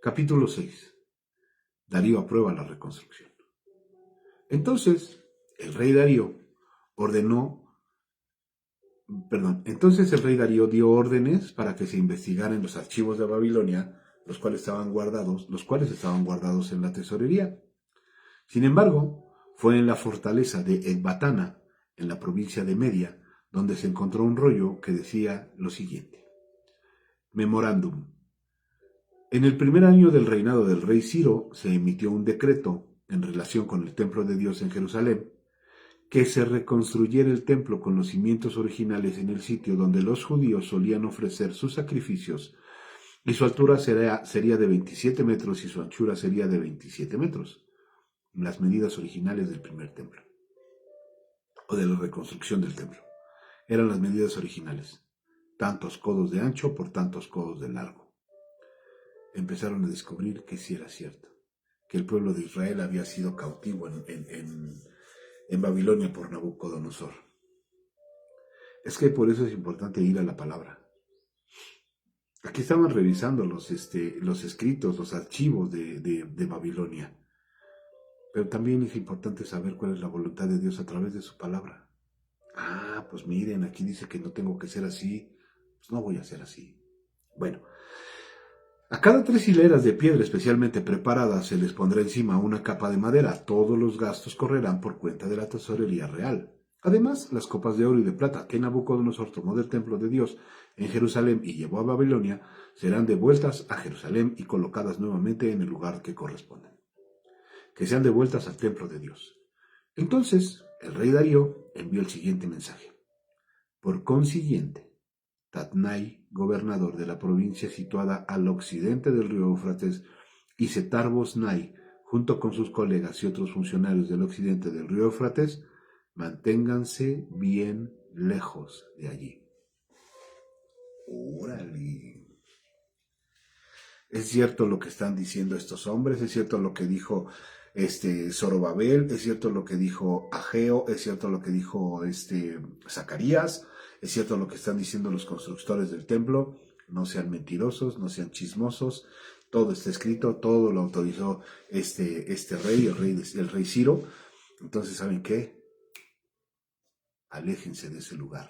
S1: Capítulo 6. Darío aprueba la reconstrucción. Entonces el rey Darío dio órdenes para que se investigaran los archivos de Babilonia, los cuales estaban guardados en la tesorería. Sin embargo, fue en la fortaleza de Ecbatana, en la provincia de Media, donde se encontró un rollo que decía lo siguiente: Memorándum. En el primer año del reinado del rey Ciro se emitió un decreto en relación con el templo de Dios en Jerusalén, que se reconstruyera el templo con los cimientos originales en el sitio donde los judíos solían ofrecer sus sacrificios, y su altura sería de 27 metros y su anchura sería de 27 metros, las medidas originales del primer templo, o de la reconstrucción del templo. Eran las medidas originales, tantos codos de ancho por tantos codos de largo. Empezaron a descubrir que sí era cierto, que el pueblo de Israel había sido cautivo en Babilonia por Nabucodonosor. Es que por eso es importante ir a la palabra. Aquí estaban revisando los escritos, los archivos de Babilonia. Pero también es importante saber cuál es la voluntad de Dios a través de su palabra. Pues miren, aquí dice que no tengo que ser así. Pues no voy a ser así. Bueno, a cada 3 hileras de piedra especialmente preparadas se les pondrá encima una capa de madera. Todos los gastos correrán por cuenta de la tesorería real. Además, las copas de oro y de plata que Nabucodonosor tomó del templo de Dios en Jerusalén y llevó a Babilonia serán devueltas a Jerusalén y colocadas nuevamente en el lugar que corresponden. Que sean devueltas al templo de Dios. Entonces, el rey Darío envió el siguiente mensaje. Por consiguiente, Tatnai, gobernador de la provincia situada al occidente del río Éufrates, y Setar-Bosnai, junto con sus colegas y otros funcionarios del occidente del río Éufrates, manténganse bien lejos de allí. ¡Órale! Es cierto lo que están diciendo estos hombres, es cierto lo que dijo Zorobabel, es cierto lo que dijo Ageo, es cierto lo que dijo Zacarías, es cierto lo que están diciendo los constructores del templo. No sean mentirosos, no sean chismosos, todo está escrito, todo lo autorizó este rey, el rey Ciro. Entonces, ¿saben qué? Aléjense de ese lugar,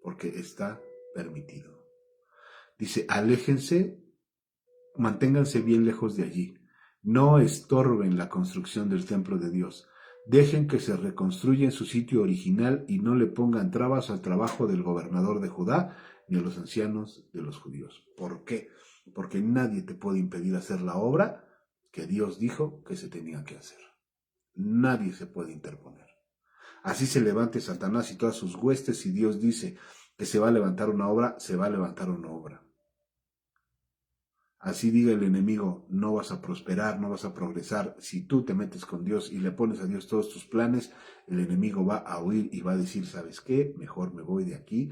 S1: porque está permitido. Dice, aléjense, manténganse bien lejos de allí. No estorben la construcción del templo de Dios. Dejen que se reconstruya en su sitio original y no le pongan trabas al trabajo del gobernador de Judá ni a los ancianos de los judíos. ¿Por qué? Porque nadie te puede impedir hacer la obra que Dios dijo que se tenía que hacer. Nadie se puede interponer. Así se levante Satanás y todas sus huestes, y Dios dice que se va a levantar una obra, se va a levantar una obra. Así diga el enemigo, no vas a prosperar, no vas a progresar. Si tú te metes con Dios y le pones a Dios todos tus planes, el enemigo va a huir y va a decir, ¿sabes qué? Mejor me voy de aquí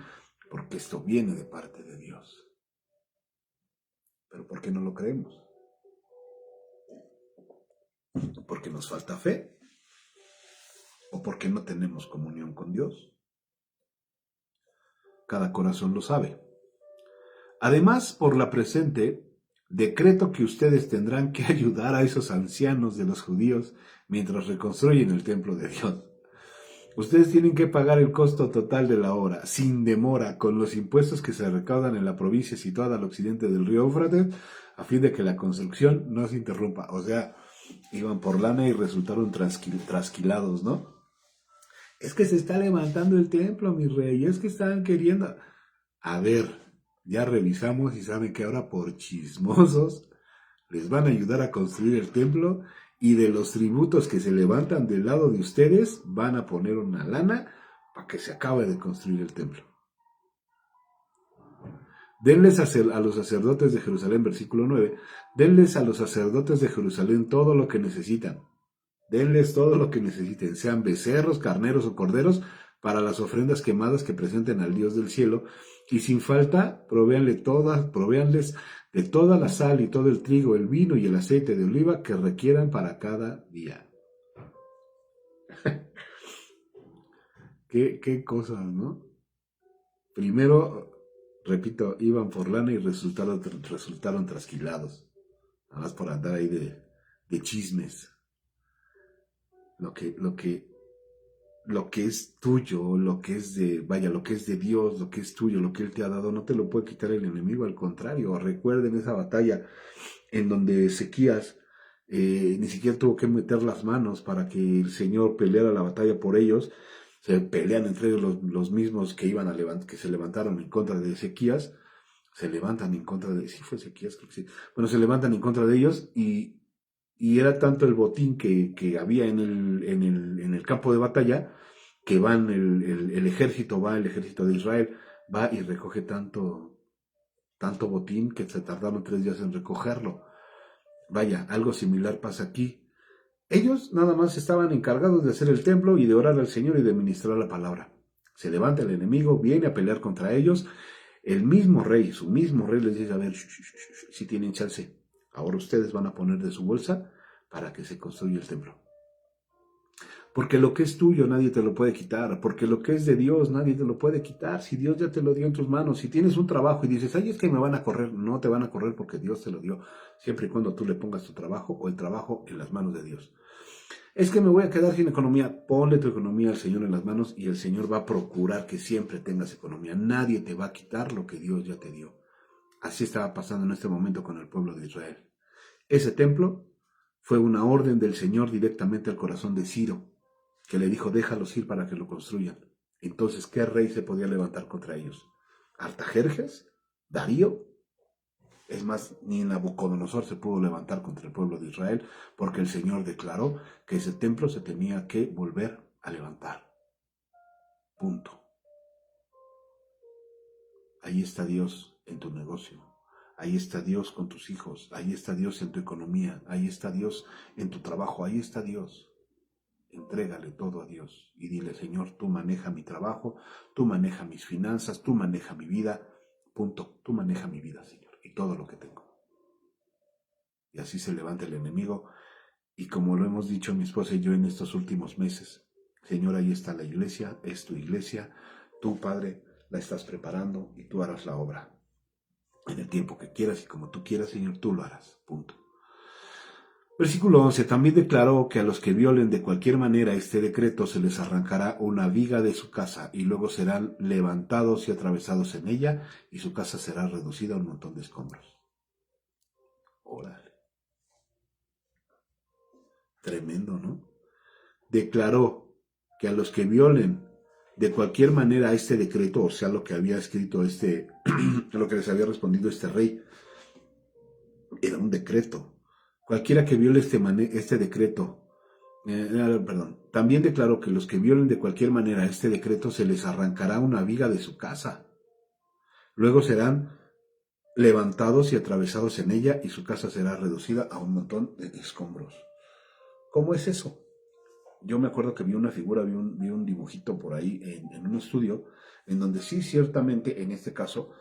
S1: porque esto viene de parte de Dios. ¿Pero por qué no lo creemos? ¿Porque nos falta fe? ¿O porque no tenemos comunión con Dios? Cada corazón lo sabe. Además, por la presente, decreto que ustedes tendrán que ayudar a esos ancianos de los judíos mientras reconstruyen el templo de Dios. Ustedes tienen que pagar el costo total de la obra, sin demora, con los impuestos que se recaudan en la provincia situada al occidente del río Éufrates, a fin de que la construcción no se interrumpa. O sea, iban por lana y resultaron trasquilados, ¿no? Es que se está levantando el templo, mi rey, es que están queriendo... A ver, ya revisamos y saben que ahora por chismosos les van a ayudar a construir el templo y de los tributos que se levantan del lado de ustedes van a poner una lana para que se acabe de construir el templo. Denles a los sacerdotes de Jerusalén, versículo 9, denles a los sacerdotes de Jerusalén todo lo que necesitan. Denles todo lo que necesiten, sean becerros, carneros o corderos, para las ofrendas quemadas que presenten al Dios del cielo, y sin falta provéanles de toda la sal y todo el trigo, el vino y el aceite de oliva que requieran para cada día. ¿Qué cosas, ¿no? Primero, repito, iban por lana y resultaron trasquilados, nada más por andar ahí de chismes. Lo que es tuyo, lo que es lo que es de Dios, lo que es tuyo, lo que Él te ha dado, no te lo puede quitar el enemigo, al contrario. Recuerden esa batalla en donde Ezequías ni siquiera tuvo que meter las manos para que el Señor peleara la batalla por ellos. Se pelean entre ellos los mismos que que se levantaron en contra de Ezequías, se levantan en contra de, sí fue Ezequías, creo que sí. Bueno, se levantan en contra de ellos y era tanto el botín que había en el campo de batalla, que van el ejército de Israel, va y recoge tanto botín que se tardaron 3 días en recogerlo. Vaya, algo similar pasa aquí. Ellos nada más estaban encargados de hacer el templo y de orar al Señor y de ministrar la palabra. Se levanta el enemigo, viene a pelear contra ellos. El mismo rey, su mismo rey les dice, a ver, si tienen chance, ahora ustedes van a poner de su bolsa para que se construya el templo. Porque lo que es tuyo nadie te lo puede quitar, porque lo que es de Dios nadie te lo puede quitar. Si Dios ya te lo dio en tus manos, si tienes un trabajo y dices, ay, es que me van a correr, no te van a correr porque Dios te lo dio, siempre y cuando tú le pongas tu trabajo o el trabajo en las manos de Dios. Es que me voy a quedar sin economía, ponle tu economía al Señor en las manos y el Señor va a procurar que siempre tengas economía. Nadie te va a quitar lo que Dios ya te dio. Así estaba pasando en este momento con el pueblo de Israel. Ese templo fue una orden del Señor directamente al corazón de Ciro, que le dijo, déjalos ir para que lo construyan. Entonces, ¿qué rey se podía levantar contra ellos? ¿Artajerjes? ¿Darío? Es más, ni Nabucodonosor se pudo levantar contra el pueblo de Israel, porque el Señor declaró que ese templo se tenía que volver a levantar. Punto. Ahí está Dios en tu negocio. Ahí está Dios con tus hijos. Ahí está Dios en tu economía. Ahí está Dios en tu trabajo. Ahí está Dios. Entrégale todo a Dios y dile, Señor, tú maneja mi trabajo, tú maneja mis finanzas, tú maneja mi vida, punto, tú maneja mi vida, Señor, y todo lo que tengo. Y así se levanta el enemigo, y como lo hemos dicho mi esposa y yo en estos últimos meses, Señor, ahí está la iglesia, es tu iglesia, tú, Padre, la estás preparando y tú harás la obra en el tiempo que quieras y como tú quieras, Señor, tú lo harás, punto. Versículo 11. También declaró que a los que violen de cualquier manera este decreto se les arrancará una viga de su casa y luego serán levantados y atravesados en ella y su casa será reducida a un montón de escombros. Órale. Tremendo, ¿no? Declaró que a los que violen de cualquier manera este decreto, o sea, lo que había escrito lo que les había respondido este rey, era un decreto. Cualquiera que viole este decreto, también declaró que los que violen de cualquier manera este decreto se les arrancará una viga de su casa. Luego serán levantados y atravesados en ella, y su casa será reducida a un montón de escombros. ¿Cómo es eso? Yo me acuerdo que vi una figura, vi un dibujito por ahí en un estudio, en donde sí, ciertamente, en este caso,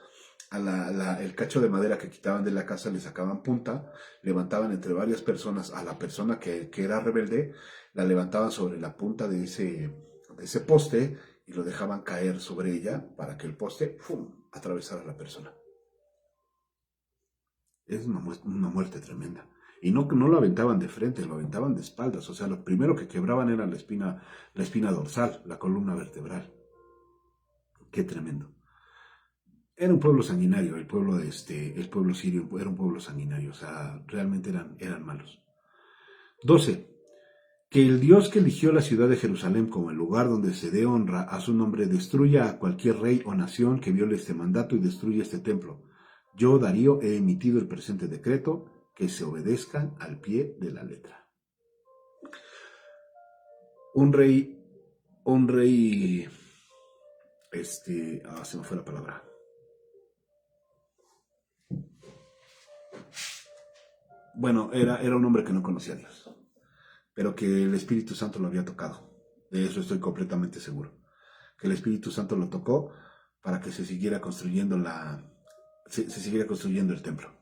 S1: el cacho de madera que quitaban de la casa le sacaban punta, levantaban entre varias personas a la persona que era rebelde, la levantaban sobre la punta de ese poste y lo dejaban caer sobre ella para que el poste ¡fum!, atravesara a la persona. Es una muerte tremenda. Y no lo aventaban de frente, lo aventaban de espaldas. O sea, lo primero que quebraban era la espina dorsal, la columna vertebral. Qué tremendo. Era un pueblo sanguinario, el pueblo sirio era un pueblo sanguinario. O sea, realmente eran malos. 12. Que el Dios que eligió la ciudad de Jerusalén como el lugar donde se dé honra a su nombre destruya a cualquier rey o nación que viole este mandato y destruya este templo. Yo, Darío, he emitido el presente decreto, que se obedezca al pie de la letra. Un rey, se me fue la palabra. Bueno, era un hombre que no conocía a Dios, pero que el Espíritu Santo lo había tocado. De eso estoy completamente seguro. Que el Espíritu Santo lo tocó para que se siguiera construyendo se siguiera construyendo el templo.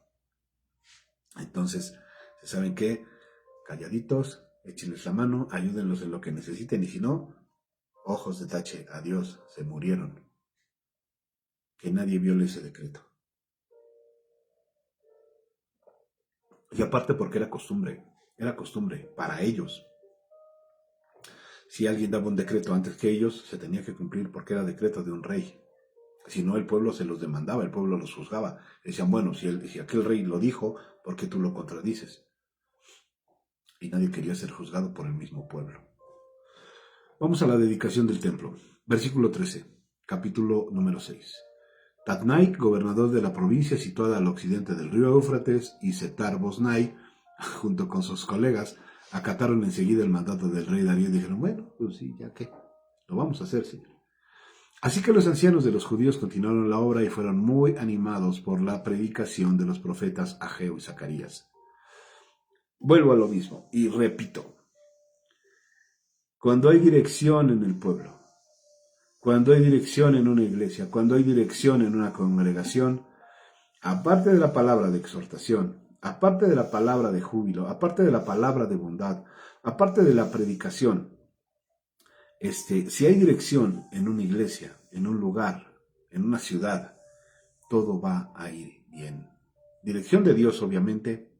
S1: Entonces, ¿saben qué? Calladitos, échenles la mano, ayúdenlos en lo que necesiten, y si no, ojos de tache, adiós, se murieron. Que nadie viole ese decreto. Y aparte porque era costumbre para ellos. Si alguien daba un decreto antes que ellos, se tenía que cumplir porque era decreto de un rey. Si no, el pueblo se los demandaba, el pueblo los juzgaba. Decían, bueno, si aquel rey lo dijo, ¿por qué tú lo contradices? Y nadie quería ser juzgado por el mismo pueblo. Vamos a la dedicación del templo. Versículo 13, capítulo número 6. Tatnai, gobernador de la provincia situada al occidente del río Éufrates, y Setar-Bosnai, junto con sus colegas, acataron enseguida el mandato del rey Darío y dijeron, bueno, pues sí, ya que, lo vamos a hacer, señor. Así que los ancianos de los judíos continuaron la obra y fueron muy animados por la predicación de los profetas Ageo y Zacarías. Vuelvo a lo mismo y repito. Cuando hay dirección en el pueblo, cuando hay dirección en una iglesia, cuando hay dirección en una congregación, aparte de la palabra de exhortación, aparte de la palabra de júbilo, aparte de la palabra de bondad, aparte de la predicación, si hay dirección en una iglesia, en un lugar, en una ciudad, todo va a ir bien. Dirección de Dios, obviamente,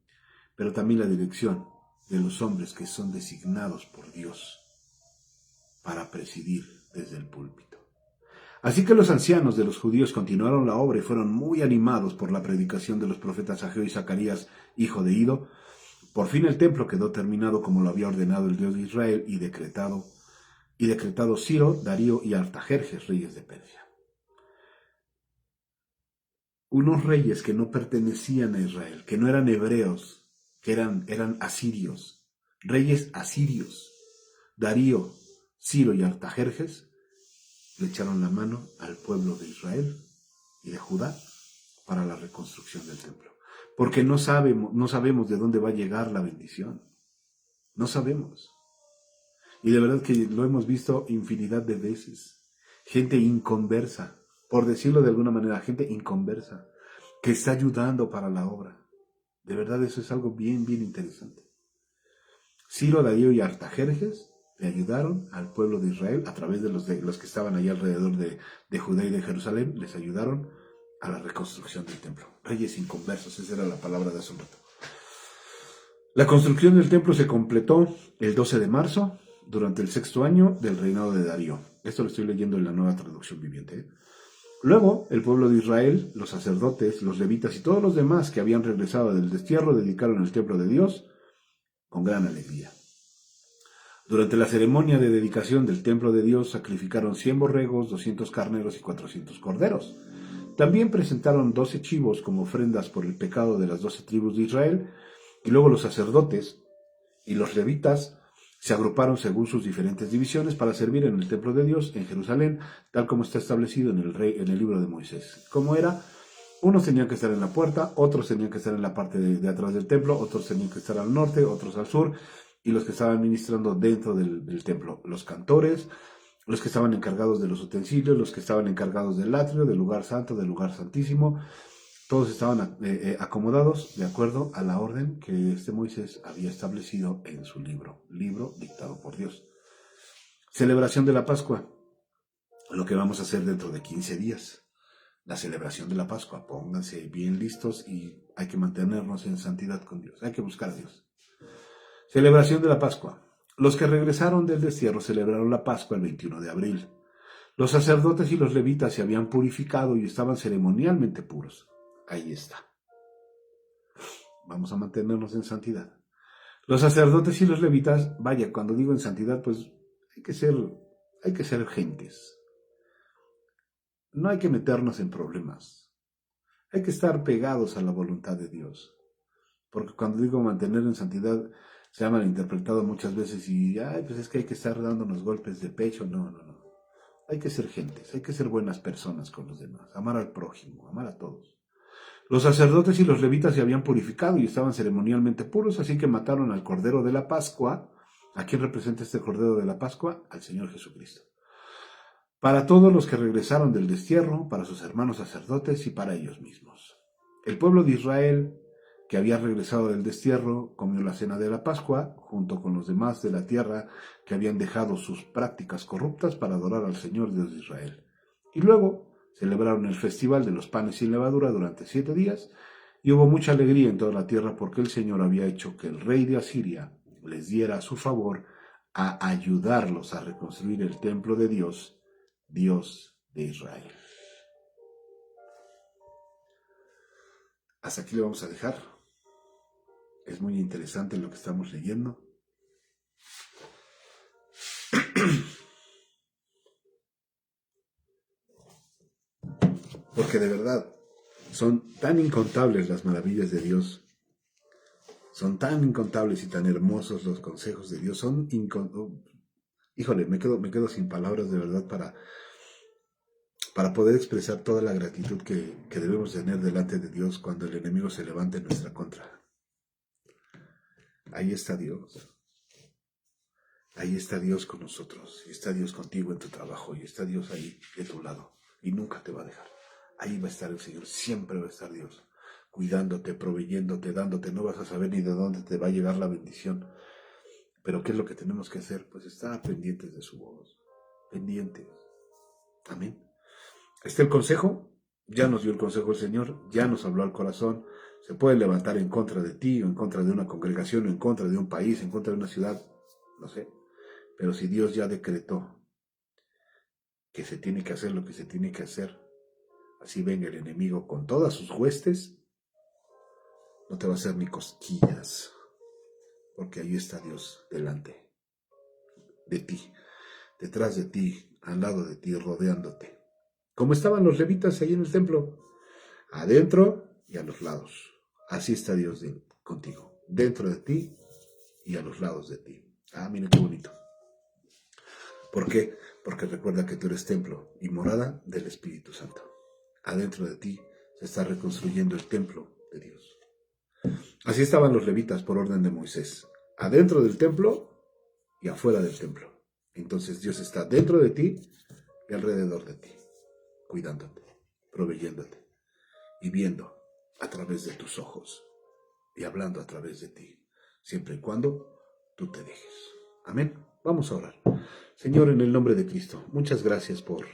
S1: pero también la dirección de los hombres que son designados por Dios para presidir desde el púlpito. Así que los ancianos de los judíos continuaron la obra y fueron muy animados por la predicación de los profetas Ageo y Zacarías, hijo de Ido. Por fin el templo quedó terminado como lo había ordenado el Dios de Israel y decretado Ciro, Darío y Artajerjes, reyes de Persia. Unos reyes que no pertenecían a Israel, que no eran hebreos, que eran asirios, reyes asirios. Darío, Ciro y Artajerjes le echaron la mano al pueblo de Israel y de Judá para la reconstrucción del templo. Porque no sabemos de dónde va a llegar la bendición. No sabemos. Y de verdad que lo hemos visto infinidad de veces. Gente inconversa, por decirlo de alguna manera, gente inconversa, que está ayudando para la obra. De verdad eso es algo bien, bien interesante. Ciro, Darío y Artajerjes le ayudaron al pueblo de Israel a través de los que estaban allí alrededor de Judá y de Jerusalén, les ayudaron a la reconstrucción del templo. Reyes inconversos, esa era la palabra de hace un rato. La construcción del templo se completó el 12 de marzo, durante el 6º año del reinado de Darío. Esto lo estoy leyendo en la Nueva Traducción Viviente. Luego, el pueblo de Israel, los sacerdotes, los levitas y todos los demás que habían regresado del destierro dedicaron el templo de Dios con gran alegría. Durante la ceremonia de dedicación del templo de Dios sacrificaron 100 borregos, 200 carneros y 400 corderos. También presentaron 12 chivos como ofrendas por el pecado de las 12 tribus de Israel, y luego los sacerdotes y los levitas se agruparon según sus diferentes divisiones para servir en el templo de Dios en Jerusalén, tal como está establecido en el libro de Moisés. ¿Cómo era? Unos tenían que estar en la puerta, otros tenían que estar en la parte de atrás del templo, otros tenían que estar al norte, otros al sur, y los que estaban ministrando dentro del templo, los cantores, los que estaban encargados de los utensilios, los que estaban encargados del atrio, del lugar santo, del lugar santísimo, todos estaban acomodados de acuerdo a la orden que este Moisés había establecido en su libro dictado por Dios. Celebración de la Pascua, lo que vamos a hacer dentro de 15 días. La celebración de la Pascua, pónganse bien listos y hay que mantenernos en santidad con Dios, hay que buscar a Dios. Celebración de la Pascua. Los que regresaron del destierro celebraron la Pascua el 21 de abril. Los sacerdotes y los levitas se habían purificado y estaban ceremonialmente puros. Ahí está. Vamos a mantenernos en santidad. Los sacerdotes y los levitas, vaya, cuando digo en santidad, pues hay que ser gentes. No hay que meternos en problemas. Hay que estar pegados a la voluntad de Dios. Porque cuando digo mantener en santidad, se ha malinterpretado muchas veces y, pues es que hay que estar dándonos golpes de pecho. No. Hay que ser gentes, hay que ser buenas personas con los demás, amar al prójimo, amar a todos. Los sacerdotes y los levitas se habían purificado y estaban ceremonialmente puros, así que mataron al Cordero de la Pascua. ¿A quién representa este Cordero de la Pascua? Al Señor Jesucristo. Para todos los que regresaron del destierro, para sus hermanos sacerdotes y para ellos mismos. El pueblo de Israel, que había regresado del destierro, comió la cena de la Pascua, junto con los demás de la tierra que habían dejado sus prácticas corruptas para adorar al Señor Dios de Israel. Y luego celebraron el festival de los panes sin levadura durante 7 días, y hubo mucha alegría en toda la tierra porque el Señor había hecho que el rey de Asiria les diera a su favor a ayudarlos a reconstruir el templo de Dios, Dios de Israel. Hasta aquí le vamos a dejar. Es muy interesante lo que estamos leyendo. Porque de verdad, son tan incontables las maravillas de Dios. Son tan incontables y tan hermosos los consejos de Dios. Híjole, me quedo sin palabras de verdad para poder expresar toda la gratitud que debemos tener delante de Dios cuando el enemigo se levante en nuestra contra. Ahí está Dios. Ahí está Dios con nosotros. Y está Dios contigo en tu trabajo. Y está Dios ahí de tu lado. Y nunca te va a dejar. Ahí va a estar el Señor. Siempre va a estar Dios. Cuidándote, proveyéndote, dándote. No vas a saber ni de dónde te va a llegar la bendición. Pero ¿qué es lo que tenemos que hacer? Pues estar pendientes de su voz. Pendientes. Amén. Está el consejo. Ya nos dio el consejo el Señor. Ya nos habló al corazón. Se puede levantar en contra de ti, o en contra de una congregación, o en contra de un país, en contra de una ciudad. No sé. Pero si Dios ya decretó que se tiene que hacer lo que se tiene que hacer, así venga el enemigo con todas sus huestes, no te va a hacer ni cosquillas, porque ahí está Dios delante de ti, detrás de ti, al lado de ti, rodeándote. Como estaban los levitas ahí en el templo, adentro y a los lados. Así está Dios contigo, dentro de ti y a los lados de ti. Mira qué bonito. ¿Por qué? Porque recuerda que tú eres templo y morada del Espíritu Santo. Adentro de ti se está reconstruyendo el templo de Dios. Así estaban los levitas por orden de Moisés. Adentro del templo y afuera del templo. Entonces Dios está dentro de ti y alrededor de ti, cuidándote, proveyéndote y viendo a través de tus ojos y hablando a través de ti, siempre y cuando tú te dejes. Amén. Vamos a orar. Señor, en el nombre de Cristo, muchas gracias por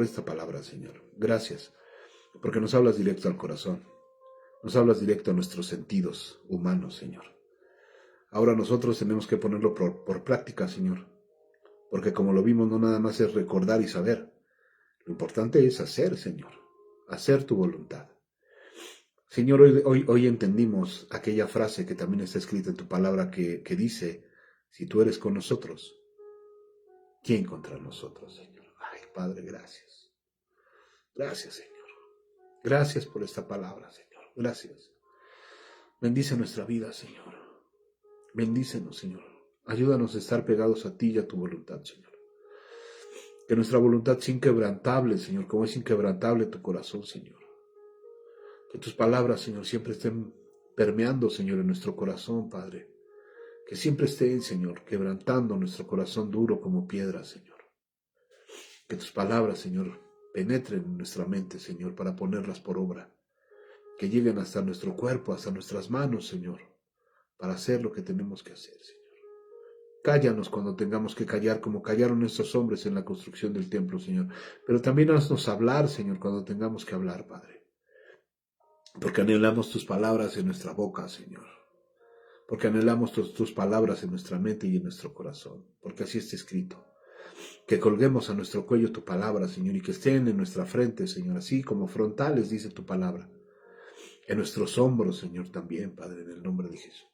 S1: esta palabra, Señor. Gracias, porque nos hablas directo al corazón. Nos hablas directo a nuestros sentidos humanos, Señor. Ahora nosotros tenemos que ponerlo por práctica, Señor. Porque como lo vimos, no nada más es recordar y saber. Lo importante es hacer, Señor. Hacer tu voluntad. Señor, hoy entendimos aquella frase que también está escrita en tu palabra que dice, si tú eres con nosotros, ¿quién contra nosotros, Señor? Ay, Padre, gracias. Gracias, Señor. Gracias por esta palabra, Señor. Gracias. Bendice nuestra vida, Señor. Bendícenos, Señor. Ayúdanos a estar pegados a ti y a tu voluntad, Señor. Que nuestra voluntad sea inquebrantable, Señor, como es inquebrantable tu corazón, Señor. Que tus palabras, Señor, siempre estén permeando, Señor, en nuestro corazón, Padre. Que siempre estén, Señor, quebrantando nuestro corazón duro como piedra, Señor. Que tus palabras, Señor, penetren en nuestra mente, Señor, para ponerlas por obra. Que lleguen hasta nuestro cuerpo, hasta nuestras manos, Señor, para hacer lo que tenemos que hacer, Señor. Cállanos cuando tengamos que callar, como callaron estos hombres en la construcción del templo, Señor. Pero también haznos hablar, Señor, cuando tengamos que hablar, Padre. Porque anhelamos tus palabras en nuestra boca, Señor. Porque anhelamos tus palabras en nuestra mente y en nuestro corazón. Porque así está escrito. Que colguemos a nuestro cuello tu palabra, Señor, y que estén en nuestra frente, Señor, así como frontales, dice tu palabra. En nuestros hombros, Señor, también, Padre, en el nombre de Jesús.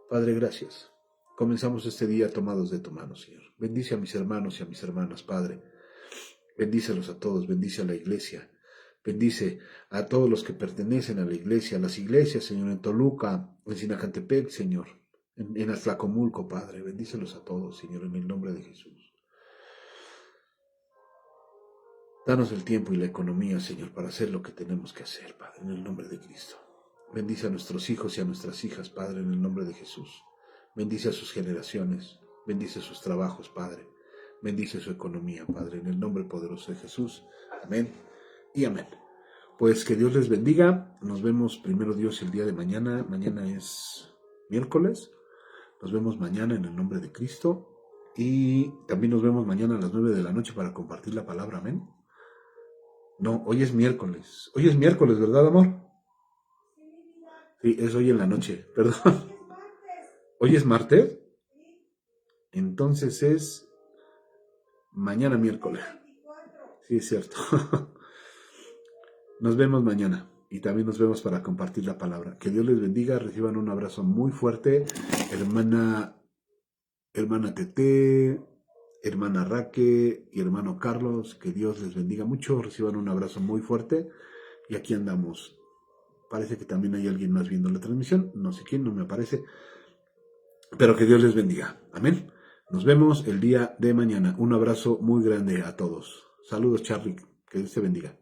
S1: Padre, gracias. Comenzamos este día tomados de tu mano, Señor. Bendice a mis hermanos y a mis hermanas, Padre. Bendícelos a todos, bendice a la iglesia. Bendice a todos los que pertenecen a la iglesia, a las iglesias, Señor, en Toluca, en Sinacantepec, Señor, en Atlacomulco, Padre. Bendícelos a todos, Señor, en el nombre de Jesús. Danos el tiempo y la economía, Señor, para hacer lo que tenemos que hacer, Padre, en el nombre de Cristo. Bendice a nuestros hijos y a nuestras hijas, Padre, en el nombre de Jesús. Bendice a sus generaciones, bendice sus trabajos, Padre. Bendice su economía, Padre, en el nombre poderoso de Jesús. Amén y amén. Pues que Dios les bendiga. Nos vemos primero Dios el día de mañana. Mañana es miércoles. Nos vemos mañana en el nombre de Cristo. Y también nos vemos mañana a las 9 de la noche para compartir la palabra. Amén. No, hoy es miércoles. Hoy es miércoles, ¿verdad, amor? Sí, es hoy en la noche, perdón. ¿Hoy es martes? Entonces es mañana miércoles. Sí, es cierto. Nos vemos mañana y también nos vemos para compartir la palabra. Que Dios les bendiga, reciban un abrazo muy fuerte. Hermana Tete, hermana Raque y hermano Carlos, que Dios les bendiga mucho, reciban un abrazo muy fuerte y aquí andamos. Parece que también hay alguien más viendo la transmisión, no sé quién, no me aparece, pero que Dios les bendiga. Amén. Nos vemos el día de mañana. Un abrazo muy grande a todos. Saludos, Charlie, que Dios te bendiga.